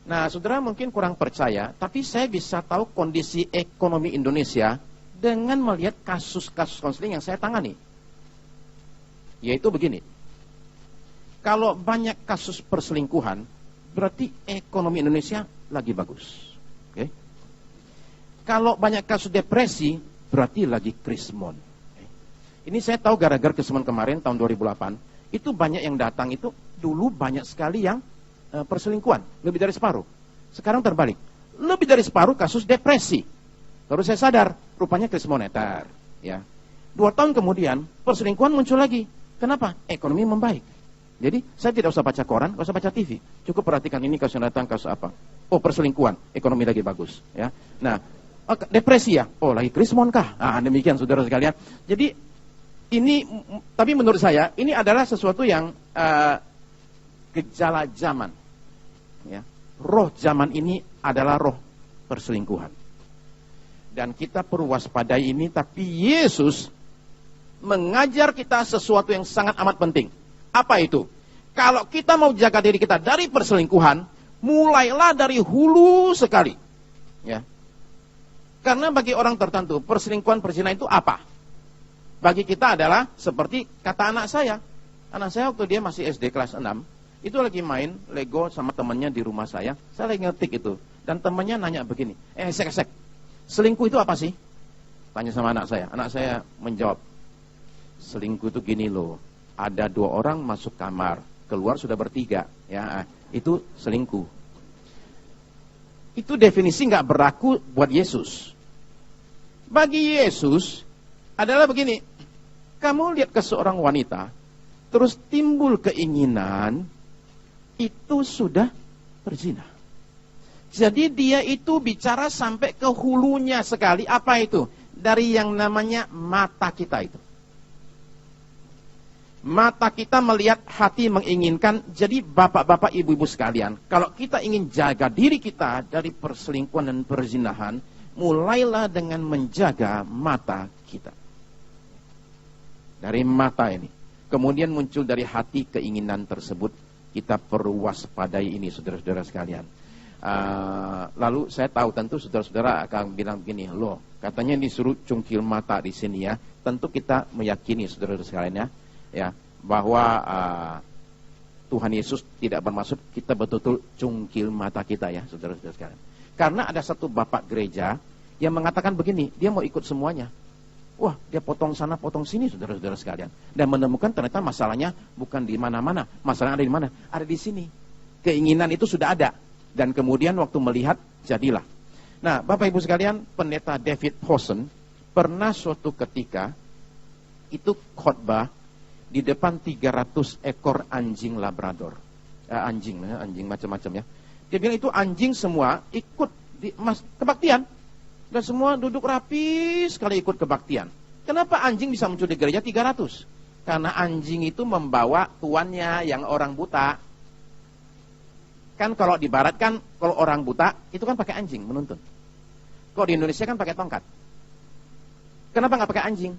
Speaker 1: Nah, saudara mungkin kurang percaya, tapi saya bisa tahu kondisi ekonomi Indonesia dengan melihat kasus-kasus konseling yang saya tangani. Yaitu begini. Kalau banyak kasus perselingkuhan, berarti ekonomi Indonesia lagi bagus. Oke? Kalau banyak kasus depresi, berarti lagi krismon. Oke? Ini saya tahu gara-gara krismon kemarin tahun 2008, itu banyak yang datang itu dulu banyak sekali yang perselingkuhan, lebih dari separuh. Sekarang terbalik, lebih dari separuh kasus depresi. Lalu saya sadar, rupanya krisis moneter. Ya. 2 tahun kemudian perselingkuhan muncul lagi. Kenapa? Ekonomi membaik. Jadi saya tidak usah baca koran, tidak usah baca TV. Cukup perhatikan ini kasus yang datang, kasus apa. Oh, perselingkuhan, ekonomi lagi bagus. Ya. Nah, depresi ya. Oh, lagi krismon kah? Nah, demikian saudara sekalian. Jadi ini, tapi menurut saya ini adalah sesuatu yang gejala zaman. Ya. Roh zaman ini adalah roh perselingkuhan. Dan kita perlu waspadai ini, tapi Yesus mengajar kita sesuatu yang sangat amat penting. Apa itu? Kalau kita mau jaga diri kita dari perselingkuhan, mulailah dari hulu sekali. Ya. Karena bagi orang tertentu, perselingkuhan perzinahan itu apa? Bagi kita adalah seperti kata anak saya. Anak saya waktu dia masih SD kelas 6, itu lagi main Lego sama temannya di rumah saya lagi ngetik itu. Dan temannya nanya begini, sek, selingkuh itu apa sih? Tanya sama anak saya. Anak saya menjawab, selingkuh itu gini loh. Ada 2 orang masuk kamar, keluar sudah bertiga, ya, itu selingkuh. Itu definisi nggak berlaku buat Yesus. Bagi Yesus adalah begini, kamu lihat ke seorang wanita, terus timbul keinginan, itu sudah berzina. Jadi dia itu bicara sampai ke hulunya sekali. Apa itu? Dari yang namanya mata kita itu. Mata kita melihat, hati menginginkan. Jadi bapak-bapak, ibu-ibu sekalian, kalau kita ingin jaga diri kita dari perselingkuhan dan perzinahan, mulailah dengan menjaga mata kita. Dari mata ini. Kemudian muncul dari hati keinginan tersebut. Kita perlu waspadai ini, saudara-saudara sekalian. Lalu saya tahu tentu saudara-saudara akan bilang begini, loh katanya disuruh cungkil mata di sini ya. Tentu kita meyakini saudara-saudara sekalian ya, bahwa Tuhan Yesus tidak bermaksud kita betul-betul cungkil mata kita ya, saudara-saudara sekalian. Karena ada satu bapak gereja yang mengatakan begini, dia mau ikut semuanya. Wah, dia potong sana, potong sini, saudara-saudara sekalian. Dan menemukan ternyata masalahnya bukan di mana-mana. Masalahnya ada di mana? Ada di sini. Keinginan itu sudah ada. Dan kemudian waktu melihat, jadilah. Nah, Bapak Ibu sekalian, pendeta David Hawson pernah suatu ketika itu khotbah di depan 300 ekor anjing labrador. Anjing macam-macam ya. Dia bilang itu anjing semua ikut kebaktian. Dan semua duduk rapi sekali ikut kebaktian. Kenapa anjing bisa muncul di gereja 300? Karena anjing itu membawa tuannya yang orang buta. Kan kalau di barat kan, kalau orang buta, itu kan pakai anjing menuntun. Kalau di Indonesia kan pakai tongkat. Kenapa nggak pakai anjing?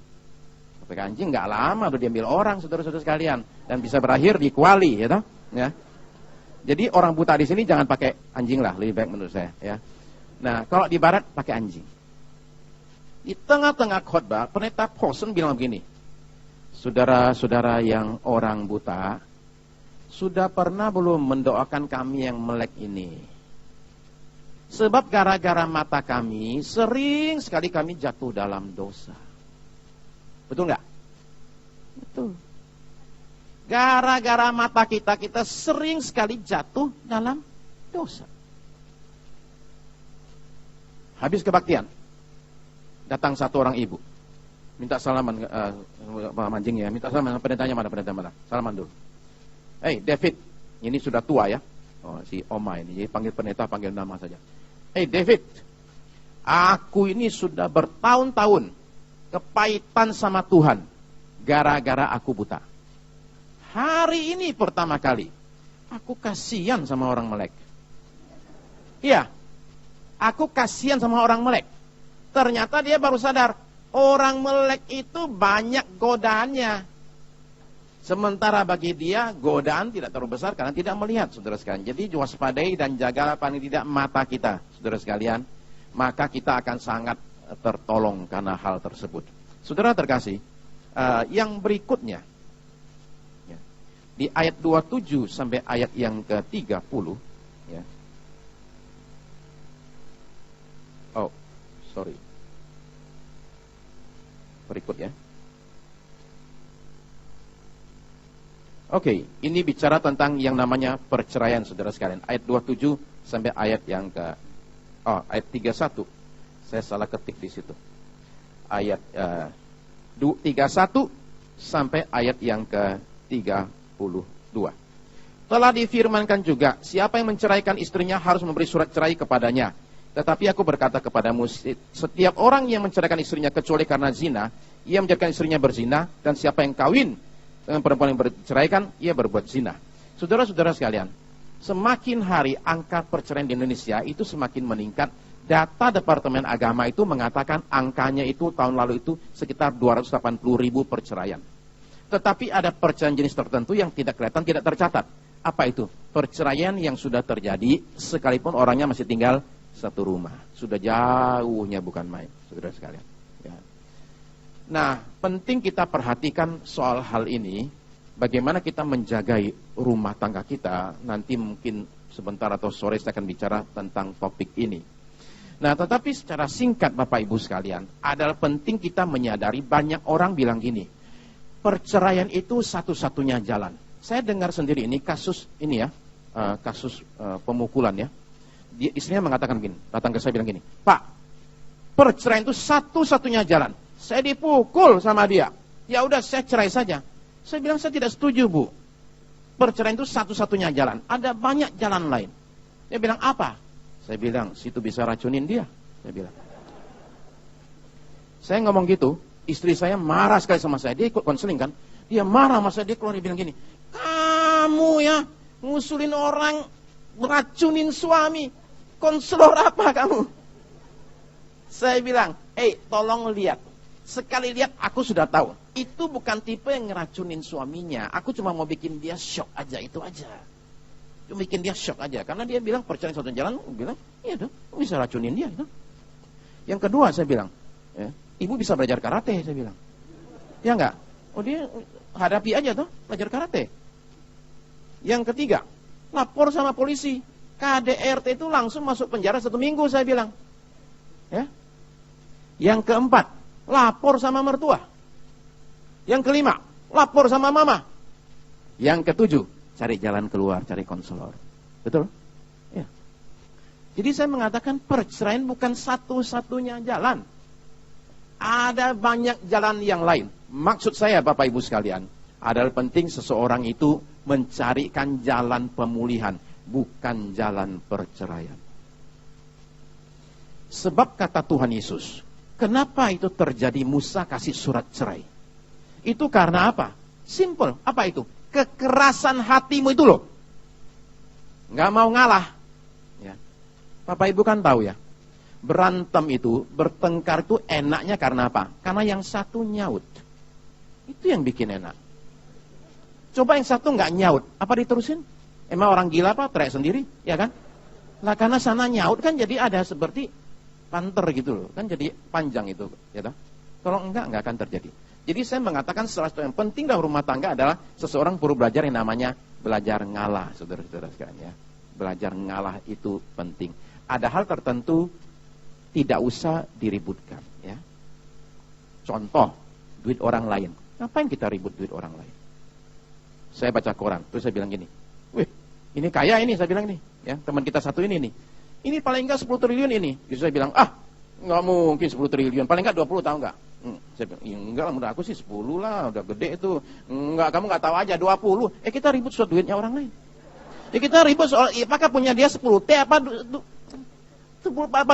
Speaker 1: Pakai anjing nggak lama udah diambil orang, saudara-saudara sekalian. Dan bisa berakhir di kuali, ya toh? Ya. Jadi orang buta di sini jangan pakai anjing lah, lebih baik menurut saya. Ya. Nah, kalau di barat pakai anjing. Di tengah-tengah khotbah, pendeta Hawson bilang begini, saudara-saudara yang orang buta, sudah pernah belum mendoakan kami yang melek ini? Sebab gara-gara mata kami, sering sekali kami jatuh dalam dosa. Betul nggak? Betul. Gara-gara mata kita, kita sering sekali jatuh dalam dosa. Habis kebaktian, datang satu orang ibu, minta salaman, mancing ya, minta salaman, pendetanya mana? Salaman dulu. Hey David, ini sudah tua ya. Oh, si Oma ini, jadi panggil pendeta, panggil nama saja. Hey David, aku ini sudah bertahun-tahun kepahitan sama Tuhan, gara-gara aku buta. Hari ini pertama kali, aku kasihan sama orang Melek. Iya, aku kasihan sama orang Melek. Ternyata dia baru sadar, orang Melek itu banyak godaannya. Sementara bagi dia, godaan tidak terlalu besar karena tidak melihat, saudara sekalian. Jadi waspadai dan jagalah paling tidak mata kita, saudara sekalian. Maka kita akan sangat tertolong karena hal tersebut. Saudara terkasih, yang berikutnya, ya, di ayat 27 sampai ayat yang ke-30, ya. Oh, sorry. Berikut ya. Oke, ini bicara tentang yang namanya perceraian, saudara sekalian. Ayat 27 sampai ayat yang ayat 31. Saya salah ketik di situ. Ayat 31 sampai ayat yang ke-32. Telah difirmankan juga, siapa yang menceraikan istrinya harus memberi surat cerai kepadanya. Tetapi aku berkata kepadamu, setiap orang yang menceraikan istrinya kecuali karena zina, ia menjadikan istrinya berzina, dan siapa yang kawin dengan perempuan yang berceraikan, ia berbuat zina. Saudara-saudara sekalian, semakin hari angka perceraian di Indonesia itu semakin meningkat. Data Departemen Agama itu mengatakan angkanya itu tahun lalu itu sekitar 280.000 perceraian. Tetapi ada perceraian jenis tertentu yang tidak kelihatan, tidak tercatat. Apa itu? Perceraian yang sudah terjadi sekalipun orangnya masih tinggal satu rumah. Sudah jauhnya bukan main, saudara sekalian. Ya. Nah, penting kita perhatikan soal hal ini, bagaimana kita menjaga rumah tangga kita. Nanti mungkin sebentar atau sore saya akan bicara tentang topik ini. Nah, tetapi secara singkat Bapak Ibu sekalian, adalah penting kita menyadari banyak orang bilang gini, perceraian itu satu-satunya jalan. Saya dengar sendiri ini kasus ini ya, kasus pemukulan ya. Istrinya mengatakan gini, datang ke saya bilang gini, Pak, perceraian itu satu-satunya jalan. Saya dipukul sama dia. Ya udah saya cerai saja. Saya bilang saya tidak setuju, Bu. Perceraian itu satu-satunya jalan. Ada banyak jalan lain. Dia bilang apa? Saya bilang situ bisa racunin dia. Saya bilang. Saya ngomong gitu, istri saya marah sekali sama saya. Dia ikut konseling kan. Dia marah sama saya, dia keluar dia bilang gini, kamu ya ngusulin orang, racunin suami. Konselor apa kamu? Saya bilang, tolong lihat. Sekali lihat aku sudah tahu. Itu bukan tipe yang ngeracunin suaminya. Aku cuma mau bikin dia shock aja, itu aja. Cuma bikin dia shock aja. Karena dia bilang perceraian satu jalan. Aku bilang, iya dong, bisa racunin dia. Gitu. Yang kedua saya bilang, ibu bisa belajar karate, saya bilang. Ya enggak? Oh dia hadapi aja tuh, belajar karate. Yang ketiga, lapor sama polisi. KDRT itu langsung masuk penjara 1 minggu, saya bilang. Ya. Yang keempat, lapor sama mertua. Yang kelima, lapor sama mama. Yang ketujuh, cari jalan keluar, cari konselor. Betul? Ya. Jadi saya mengatakan perceraian bukan satu-satunya jalan. Ada banyak jalan yang lain. Maksud saya Bapak Ibu sekalian, adalah penting seseorang itu mencarikan jalan pemulihan, bukan jalan perceraian. Sebab kata Tuhan Yesus, kenapa itu terjadi Musa kasih surat cerai? Itu karena apa? Simple. Apa itu? Kekerasan hatimu itu loh. Nggak mau ngalah. Ya. Bapak Ibu kan tahu ya. Berantem itu, bertengkar itu enaknya karena apa? Karena yang satu nyaut. Itu yang bikin enak. Coba yang satu nggak nyaut. Apa diterusin? Emang orang gila apa? Teriak sendiri. Ya kan? Lah karena sana nyaut kan jadi ada seperti panter gitu loh. Kan jadi panjang itu. Ya toh? Kalau enggak akan terjadi. Jadi saya mengatakan salah satu yang penting dalam rumah tangga adalah seseorang perlu belajar yang namanya belajar ngalah, saudara-saudara sekalian ya. Belajar ngalah itu penting. Ada hal tertentu tidak usah diributkan ya. Contoh, duit orang lain. Ngapain kita ribut duit orang lain? Saya baca koran, terus saya bilang gini, wih, ini kaya ini, saya bilang nih, ya, teman kita satu ini nih. Ini paling enggak 10 triliun ini. Terus saya bilang, nggak mungkin 10 triliun, paling enggak 20, tahu enggak? Saya bilang, ya enggak lah, menurut aku sih 10 lah, udah gede itu. Enggak, kamu enggak tahu aja 20. Kita ribut soal duitnya orang lain. Kita ribut soal, apakah punya dia 10T apa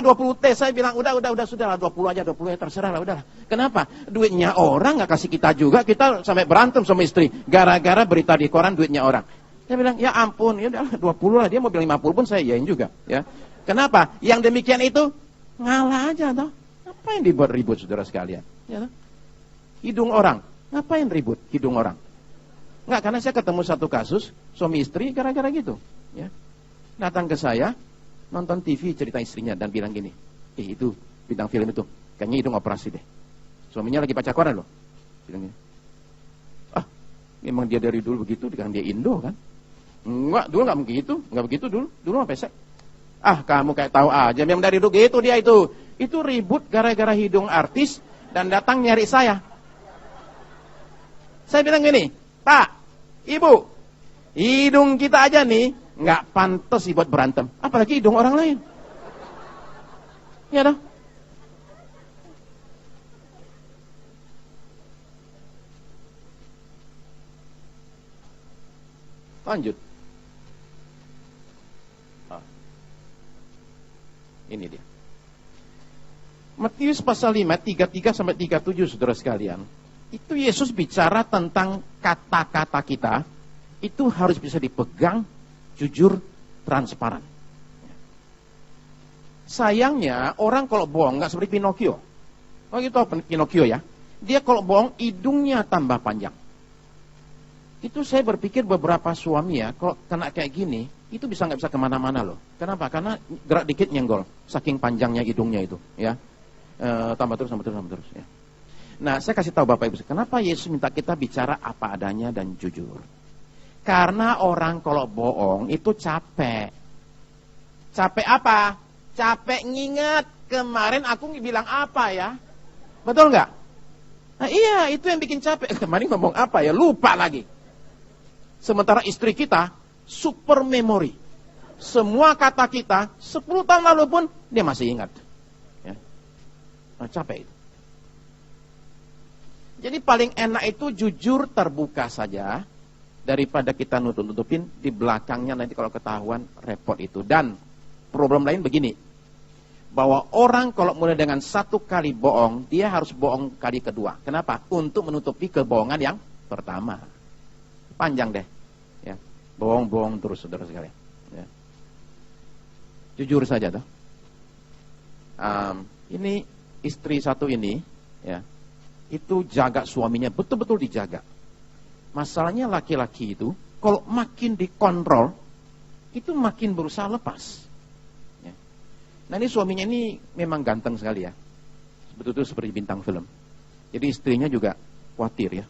Speaker 1: 20T. Saya bilang, udah, sudahlah, 20 aja, terserah lah, udahlah. Kenapa? Duitnya orang nggak kasih kita juga, kita sampai berantem sama istri. Gara-gara berita di koran duitnya orang. Saya bilang, ya ampun, ya udah 20 lah, dia mau bilang 50 pun saya yain juga. Ya. Kenapa? Yang demikian itu, ngalah aja, toh. Ngapain dibuat ribut, saudara sekalian? Ya, toh? Hidung orang, ngapain ribut hidung orang? Nggak, karena saya ketemu satu kasus, suami istri gara-gara gitu. Ya. Datang ke saya, nonton TV cerita istrinya dan bilang gini, itu bintang film itu kayaknya hidung operasi deh. Suaminya lagi baca koran loh, bilang gini, memang dia dari dulu begitu, kan dia Indo kan? Enggak, dulu nggak begitu dulu apa pesek? Kamu kayak tahu aja, memang dari dulu gitu dia itu ribut gara-gara hidung artis dan datang nyari saya. Saya bilang gini, Pak, Ibu, hidung kita aja nih nggak pantas buat berantem, apalagi hidung orang lain. Ya dah. Lanjut. Ini dia. Matius pasal 5, 33 sampai 37, saudara sekalian. Itu Yesus bicara tentang kata-kata kita, itu harus bisa dipegang, jujur, transparan. Sayangnya, orang kalau bohong, nggak seperti Pinocchio. Oh gitu, Pinocchio ya. Dia kalau bohong, hidungnya tambah panjang. Itu saya berpikir beberapa suami ya, kalau kena kayak gini, itu nggak bisa kemana-mana loh. Kenapa? Karena gerak dikit nyenggol, saking panjangnya hidungnya itu, ya. Tambah terus. Ya. Nah, saya kasih tahu Bapak Ibu, kenapa Yesus minta kita bicara apa adanya dan jujur? Karena orang kalau bohong itu capek. Capek apa? Capek ngingat kemarin aku bilang apa ya? Betul nggak? Nah, iya, itu yang bikin capek. Kemarin ngomong apa ya? Lupa lagi. Sementara istri kita super memory. Semua kata kita 10 tahun lalu pun dia masih ingat. Ya. Nah, capek itu. Jadi paling enak itu jujur terbuka saja daripada kita nutup-nutupin di belakangnya nanti kalau ketahuan repot itu. Dan problem lain begini, bahwa orang kalau mulai dengan satu kali bohong, dia harus bohong kali kedua. Kenapa? Untuk menutupi kebohongan yang pertama. Panjang deh, ya. Bohong-bohong terus, saudara sekalian. Ya. Jujur saja toh. Ini istri satu ini, ya, itu jaga suaminya, betul-betul dijaga. Masalahnya laki-laki itu, kalau makin dikontrol, itu makin berusaha lepas. Ya. Nah ini suaminya ini memang ganteng sekali ya, betul-betul seperti bintang film. Jadi istrinya juga khawatir ya.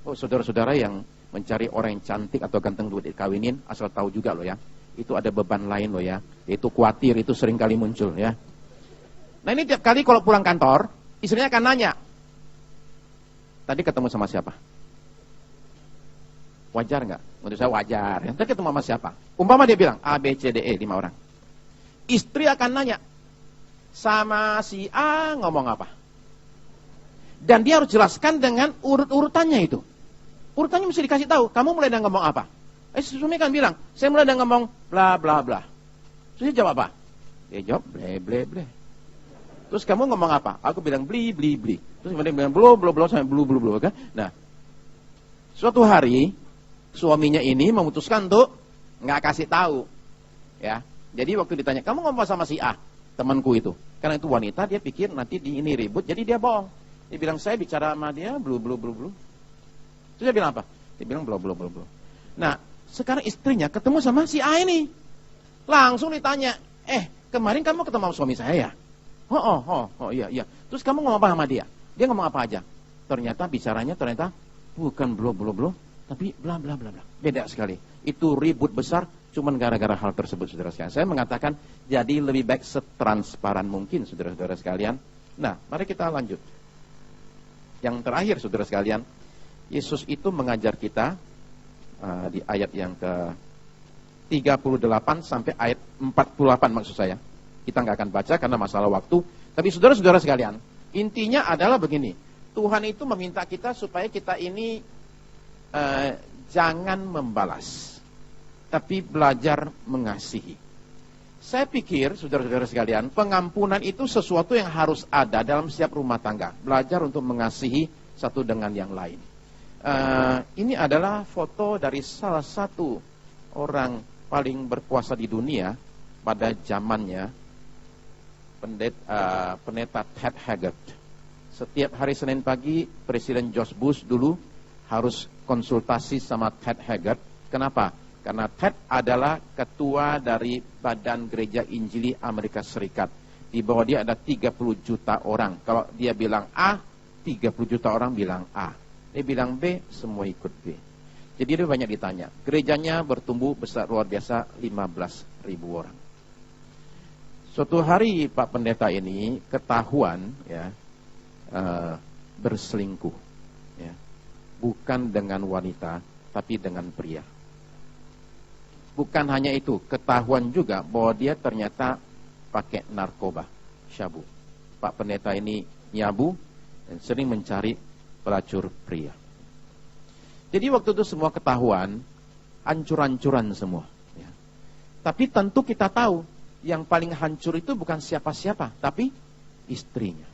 Speaker 1: Oh saudara-saudara yang mencari orang yang cantik atau ganteng buat dikawinin, asal tahu juga loh ya, itu ada beban lain loh ya, yaitu khawatir, itu sering kali muncul ya. Nah ini tiap kali kalau pulang kantor, istrinya akan nanya, tadi ketemu sama siapa? Wajar nggak? Menurut saya wajar. Tadi ketemu sama siapa? Umpama dia bilang A, B, C, D, E 5 orang. Istri akan nanya, sama si A ngomong apa? Dan dia harus jelaskan dengan urut-urutannya itu. Urutannya mesti dikasih tahu. Kamu mulai dari ngomong apa? Suami kan bilang, saya mulai dari ngomong bla bla bla. Terus dia jawab apa? Dia jawab ble ble ble. Terus kamu ngomong apa? Aku bilang bli bli bli. Terus kemudian bilang blo blo blo sampai blu blu blu kan? Nah, suatu hari suaminya ini memutuskan untuk nggak kasih tahu, ya. Jadi waktu ditanya, kamu ngomong sama si A, temanku itu, karena itu wanita, dia pikir nanti di ini ribut, jadi dia bohong. Dia bilang saya bicara sama dia, blu blu blu blu. Terus dia bilang apa? Dia bilang blu blu blu blu. Nah, sekarang istrinya ketemu sama si A ini, langsung ditanya, kemarin kamu ketemu sama suami saya ya? Oh iya. Terus kamu ngomong apa sama dia? Dia ngomong apa aja? Ternyata bicaranya bukan blu blu blu, tapi bla bla bla bla. Beda sekali. Itu ribut besar cuman gara-gara hal tersebut, saudara sekalian. Saya mengatakan jadi lebih baik setransparan mungkin, saudara-saudara sekalian. Nah, mari kita lanjut. Yang terakhir, saudara sekalian, Yesus itu mengajar kita di ayat yang ke 38 sampai ayat 48 maksud saya. Kita nggak akan baca karena masalah waktu. Tapi saudara-saudara sekalian, intinya adalah begini. Tuhan itu meminta kita supaya kita ini jangan membalas, tapi belajar mengasihi. Saya pikir, saudara-saudara sekalian, pengampunan itu sesuatu yang harus ada dalam setiap rumah tangga. Belajar untuk mengasihi satu dengan yang lain. Ini adalah foto dari salah satu orang paling berkuasa di dunia pada zamannya, pendeta Ted Haggard. Setiap hari Senin pagi, Presiden George Bush dulu harus konsultasi sama Ted Haggard. Kenapa? Karena Ted adalah ketua dari Badan Gereja Injili Amerika Serikat. Di bawah dia ada 30 juta orang. Kalau dia bilang A, 30 juta orang bilang A. Dia bilang B, semua ikut B. Jadi dia banyak ditanya. Gerejanya bertumbuh besar luar biasa, 15.000 orang. Suatu hari Pak Pendeta ini ketahuan ya berselingkuh. Ya. Bukan dengan wanita, tapi dengan pria. Bukan hanya itu, ketahuan juga bahwa dia ternyata pakai narkoba, syabu. Pak Pendeta ini nyabu dan sering mencari pelacur pria. Jadi waktu itu semua ketahuan, hancur-hancuran semua. Ya. Tapi tentu kita tahu, yang paling hancur itu bukan siapa-siapa, tapi istrinya.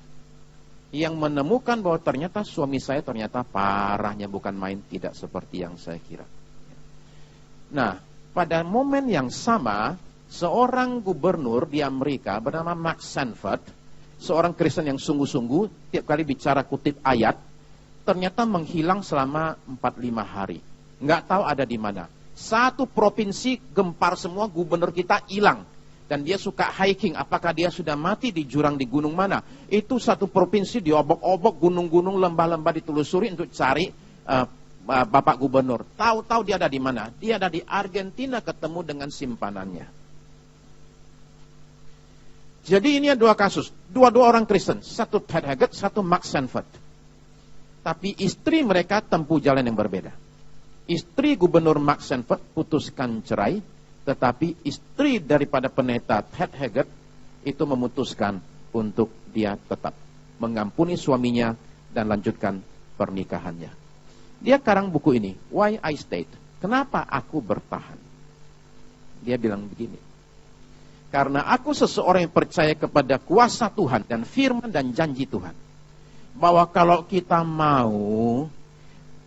Speaker 1: Yang menemukan bahwa ternyata suami saya ternyata parahnya bukan main, tidak seperti yang saya kira. Nah, pada momen yang sama, seorang gubernur di Amerika bernama Max Sanford, seorang Kristen yang sungguh-sungguh, tiap kali bicara kutip ayat, ternyata menghilang selama 45 hari. Nggak tahu ada di mana. Satu provinsi gempar semua, gubernur kita hilang. Dan dia suka hiking, apakah dia sudah mati di jurang di gunung mana. Itu satu provinsi diobok-obok, gunung-gunung, lembah-lembah ditelusuri untuk cari Bapak Gubernur. Tahu-tahu dia ada di mana? Dia ada di Argentina ketemu dengan simpanannya. Jadi ini ada dua kasus. Dua-dua orang Kristen. Satu Ted Haggard, satu Max Sanford. Tapi istri mereka tempuh jalan yang berbeda. Istri Gubernur Max Sanford putuskan cerai. Tetapi istri daripada pendeta Ted Haggard itu memutuskan untuk dia tetap mengampuni suaminya dan lanjutkan pernikahannya. Dia karang buku ini, Why I Stayed. Kenapa aku bertahan? Dia bilang begini. Karena aku seseorang yang percaya kepada kuasa Tuhan dan firman dan janji Tuhan. Bahwa kalau kita mau,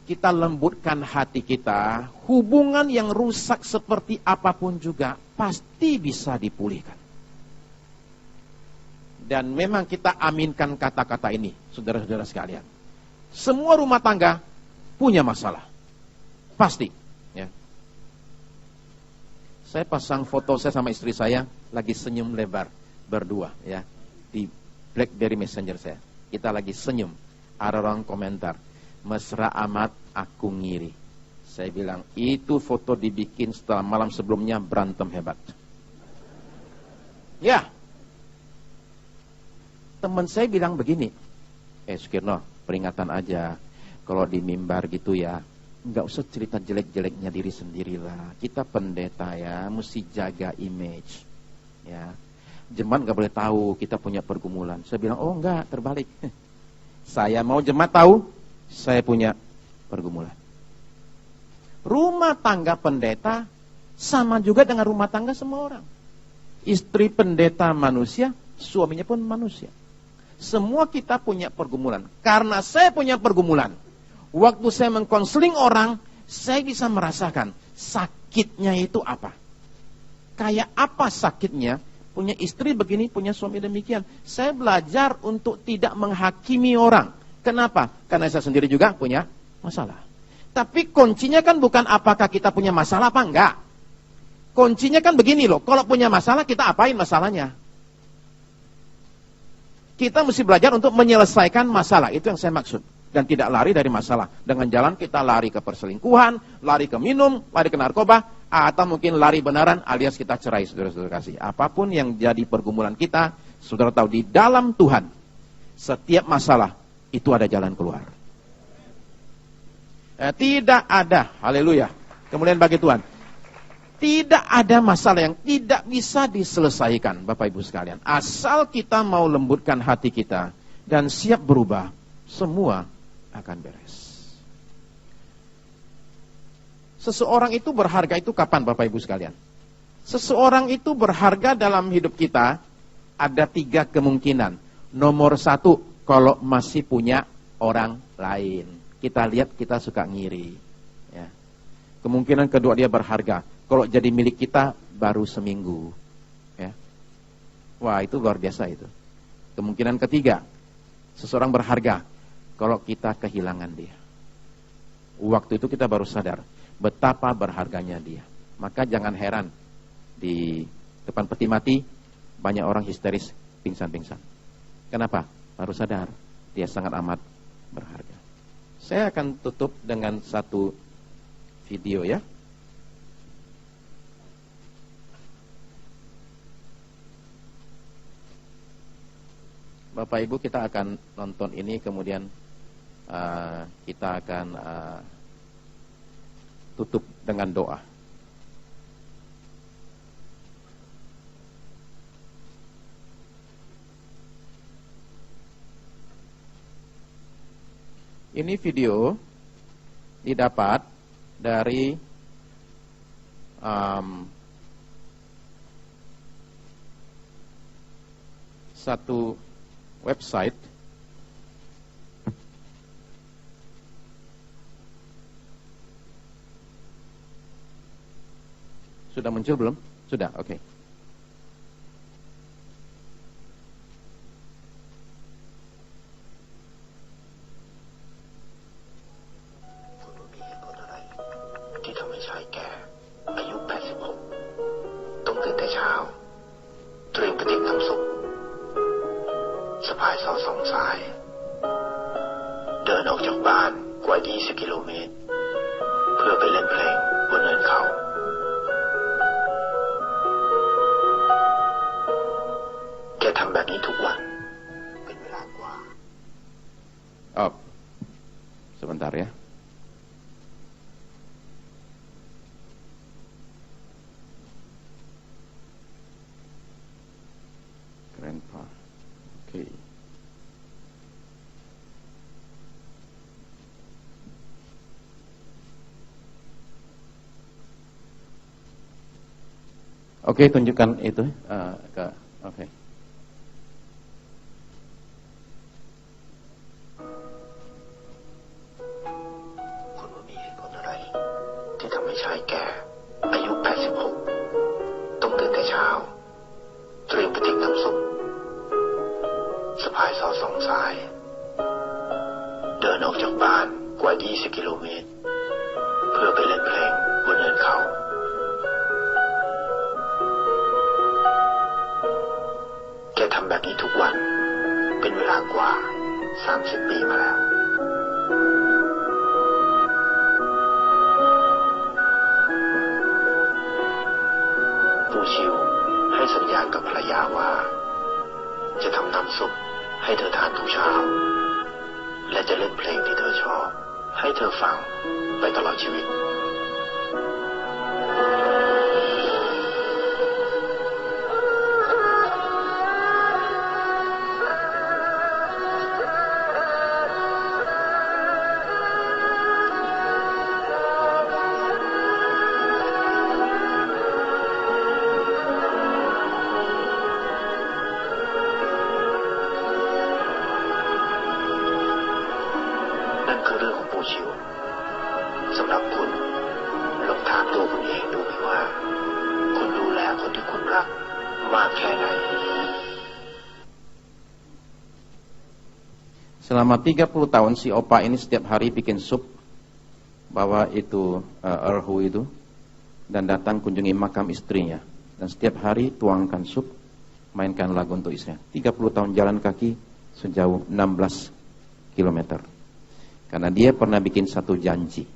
Speaker 1: kita lembutkan hati kita, hubungan yang rusak seperti apapun juga pasti bisa dipulihkan. Dan memang kita aminkan kata-kata ini, saudara-saudara sekalian. Semua rumah tangga punya masalah, pasti. Ya. Saya pasang foto saya sama istri saya lagi senyum lebar berdua, ya, di BlackBerry Messenger saya. Kita lagi senyum. Ada orang komentar, mesra amat, aku ngiri. Saya bilang itu foto dibikin setelah malam sebelumnya berantem hebat. Ya. Teman saya bilang begini, Sukirno, peringatan aja. Kalau di mimbar gitu ya, nggak usah cerita jelek-jeleknya diri sendirilah. Kita pendeta ya, mesti jaga image. Ya, jemaat nggak boleh tahu kita punya pergumulan. Saya bilang, oh enggak, terbalik. Saya mau jemaat tahu, saya punya pergumulan. Rumah tangga pendeta sama juga dengan rumah tangga semua orang. Istri pendeta manusia, suaminya pun manusia. Semua kita punya pergumulan. Karena saya punya pergumulan, waktu saya mengkonseling orang, saya bisa merasakan sakitnya itu apa. Kayak apa sakitnya, punya istri begini, punya suami demikian. Saya belajar untuk tidak menghakimi orang. Kenapa? Karena saya sendiri juga punya masalah. Tapi kuncinya kan bukan apakah kita punya masalah apa enggak. Kuncinya kan begini loh, kalau punya masalah kita apain masalahnya? Kita mesti belajar untuk menyelesaikan masalah, itu yang saya maksud. Dan tidak lari dari masalah. Dengan jalan kita lari ke perselingkuhan, lari ke minum, lari ke narkoba, atau mungkin lari benaran alias kita cerai, saudara-saudara kasih. Apapun yang jadi pergumulan kita, saudara tahu di dalam Tuhan, setiap masalah itu ada jalan keluar. Tidak ada, haleluya, Kemuliaan bagi Tuhan. Tidak ada masalah yang tidak bisa diselesaikan, Bapak Ibu sekalian. Asal kita mau lembutkan hati kita dan siap berubah, semua akan beres. Seseorang itu berharga itu kapan, Bapak Ibu sekalian? Seseorang itu berharga dalam hidup kita ada 3 kemungkinan. Nomor 1, kalau masih punya orang lain. Kita lihat kita suka ngiri. Ya. Kemungkinan kedua dia berharga. Kalau jadi milik kita baru seminggu. Ya. Wah, itu luar biasa itu. Kemungkinan ketiga, seseorang berharga kalau kita kehilangan dia. Waktu itu kita baru sadar betapa berharganya dia. Maka jangan heran di depan peti mati banyak orang histeris, pingsan-pingsan. Kenapa? Baru sadar dia sangat amat berharga. Saya akan tutup dengan satu video ya. Bapak Ibu, kita akan nonton ini, kemudian kita akan tutup dengan doa. Ini video didapat dari satu website sudah muncul belum? Sudah, oke. Sebentar ya. Grandpa. Oke. Oke, tunjukkan itu oke. Selama 30 tahun si opa ini setiap hari bikin sup, bawa itu erhu itu, dan datang kunjungi makam istrinya. Dan setiap hari tuangkan sup, mainkan lagu untuk istrinya. 30 tahun jalan kaki sejauh 16 km. Karena dia pernah bikin satu janji.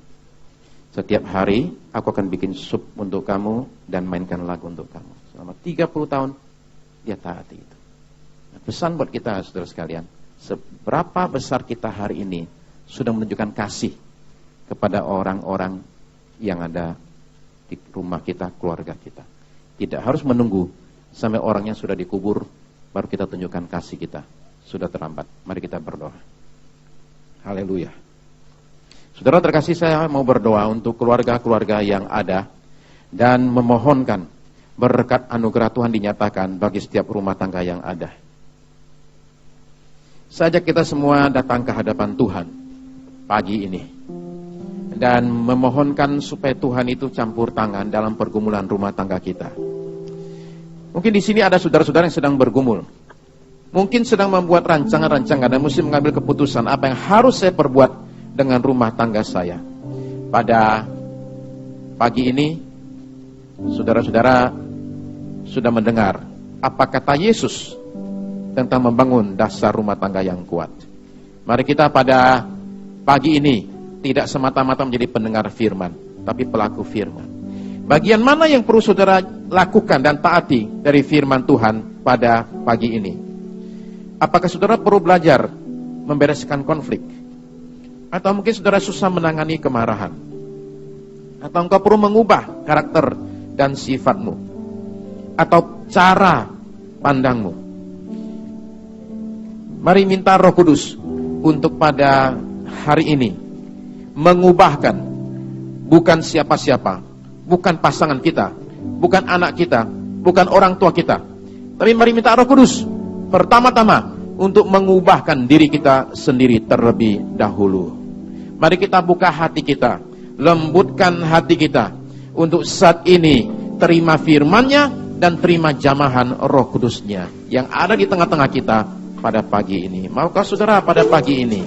Speaker 1: Setiap hari aku akan bikin sup untuk kamu dan mainkan lagu untuk kamu. Selama 30 tahun dia taati itu. Nah, pesan buat kita saudara sekalian, seberapa besar kita hari ini sudah menunjukkan kasih kepada orang-orang yang ada di rumah kita, keluarga kita. Tidak harus menunggu sampai orangnya sudah dikubur baru kita tunjukkan kasih kita. Sudah terlambat. Mari kita berdoa. Haleluya. Saudara terkasih, saya mau berdoa untuk keluarga-keluarga yang ada dan memohonkan berkat anugerah Tuhan dinyatakan bagi setiap rumah tangga yang ada. Saya ajak kita semua datang ke hadapan Tuhan pagi ini dan memohonkan supaya Tuhan itu campur tangan dalam pergumulan rumah tangga kita. Mungkin di sini ada saudara-saudara yang sedang bergumul. Mungkin sedang membuat rancangan-rancangan dan mesti mengambil keputusan apa yang harus saya perbuat dengan rumah tangga saya. Pada pagi ini, saudara-saudara sudah mendengar apa kata Yesus tentang membangun dasar rumah tangga yang kuat. Mari kita pada pagi ini tidak semata-mata menjadi pendengar firman, tapi pelaku firman. Bagian mana yang perlu saudara lakukan dan taati dari firman Tuhan pada pagi ini? Apakah saudara perlu belajar membereskan konflik? Atau mungkin saudara susah menangani kemarahan? Atau engkau perlu mengubah karakter dan sifatmu? Atau cara pandangmu? Mari minta Roh Kudus untuk pada hari ini mengubahkan bukan siapa-siapa, bukan pasangan kita, bukan anak kita, bukan orang tua kita, tapi mari minta Roh Kudus pertama-tama untuk mengubahkan diri kita sendiri terlebih dahulu. Mari kita buka hati kita, lembutkan hati kita untuk saat ini terima firman-Nya dan terima jamahan Roh Kudus-Nya yang ada di tengah-tengah kita pada pagi ini. Maukah saudara pada pagi ini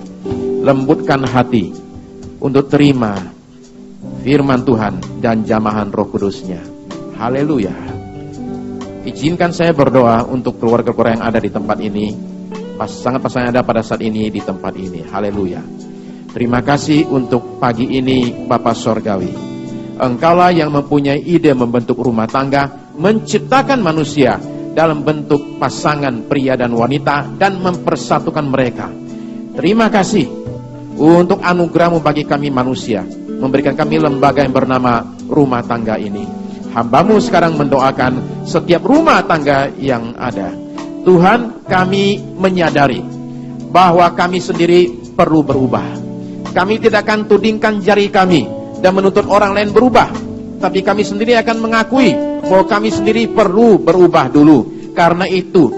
Speaker 1: lembutkan hati untuk terima firman Tuhan dan jamahan Roh Kudus-Nya. Haleluya. Izinkan saya berdoa untuk keluarga-keluarga yang ada di tempat ini, pasangan-pasangan yang ada pada saat ini di tempat ini. Haleluya. Terima kasih untuk pagi ini Bapa Sorgawi. Engkaulah yang mempunyai ide membentuk rumah tangga, menciptakan manusia dalam bentuk pasangan pria dan wanita dan mempersatukan mereka. Terima kasih untuk anugerah-Mu bagi kami manusia, memberikan kami lembaga yang bernama rumah tangga ini. Hamba-Mu sekarang mendoakan setiap rumah tangga yang ada. Tuhan, kami menyadari bahwa kami sendiri perlu berubah. Kami tidak akan tudingkan jari kami dan menuntut orang lain berubah, tapi kami sendiri akan mengakui bahwa kami sendiri perlu berubah dulu. Karena itu,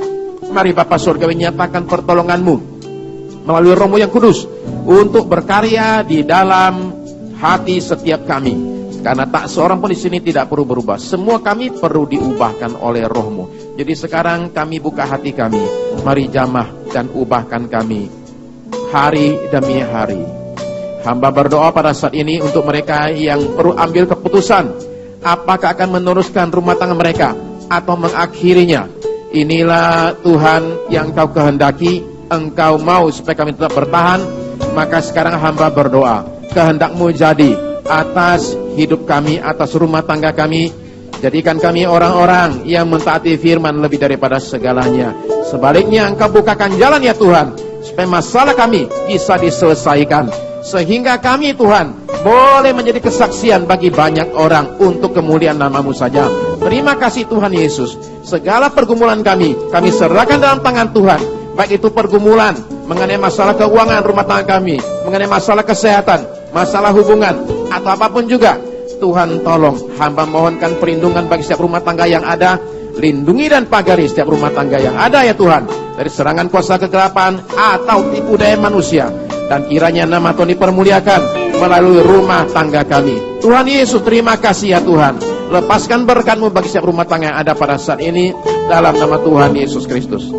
Speaker 1: mari Bapa Surgawi nyatakan pertolongan-Mu melalui Roh-Mu yang kudus untuk berkarya di dalam hati setiap kami. Karena tak seorang pun di sini tidak perlu berubah. Semua kami perlu diubahkan oleh Roh-Mu. Jadi sekarang kami buka hati kami. Mari jamah dan ubahkan kami hari demi hari. Hamba berdoa pada saat ini untuk mereka yang perlu ambil keputusan. Apakah akan meneruskan rumah tangga mereka atau mengakhirinya. Inilah Tuhan yang Kau kehendaki. Engkau mau supaya kami tetap bertahan. Maka sekarang hamba berdoa, kehendak-Mu jadi atas hidup kami, atas rumah tangga kami. Jadikan kami orang-orang yang mentaati firman lebih daripada segalanya. Sebaliknya Engkau bukakan jalan ya Tuhan, supaya masalah kami bisa diselesaikan, sehingga kami Tuhan boleh menjadi kesaksian bagi banyak orang untuk kemuliaan nama-Mu saja. Terima kasih Tuhan Yesus. Segala pergumulan kami serahkan dalam tangan Tuhan. Baik itu pergumulan mengenai masalah keuangan rumah tangga kami, mengenai masalah kesehatan, masalah hubungan, atau apapun juga. Tuhan tolong, hamba mohonkan perlindungan bagi setiap rumah tangga yang ada. Lindungi dan pagari setiap rumah tangga yang ada ya Tuhan, dari serangan kuasa kegelapan atau tipu daya manusia. Dan kiranya nama Tuhan dipermuliakan melalui rumah tangga kami. Tuhan Yesus, terima kasih ya Tuhan. Lepaskan berkat-Mu bagi setiap rumah tangga yang ada pada saat ini, dalam nama Tuhan Yesus Kristus.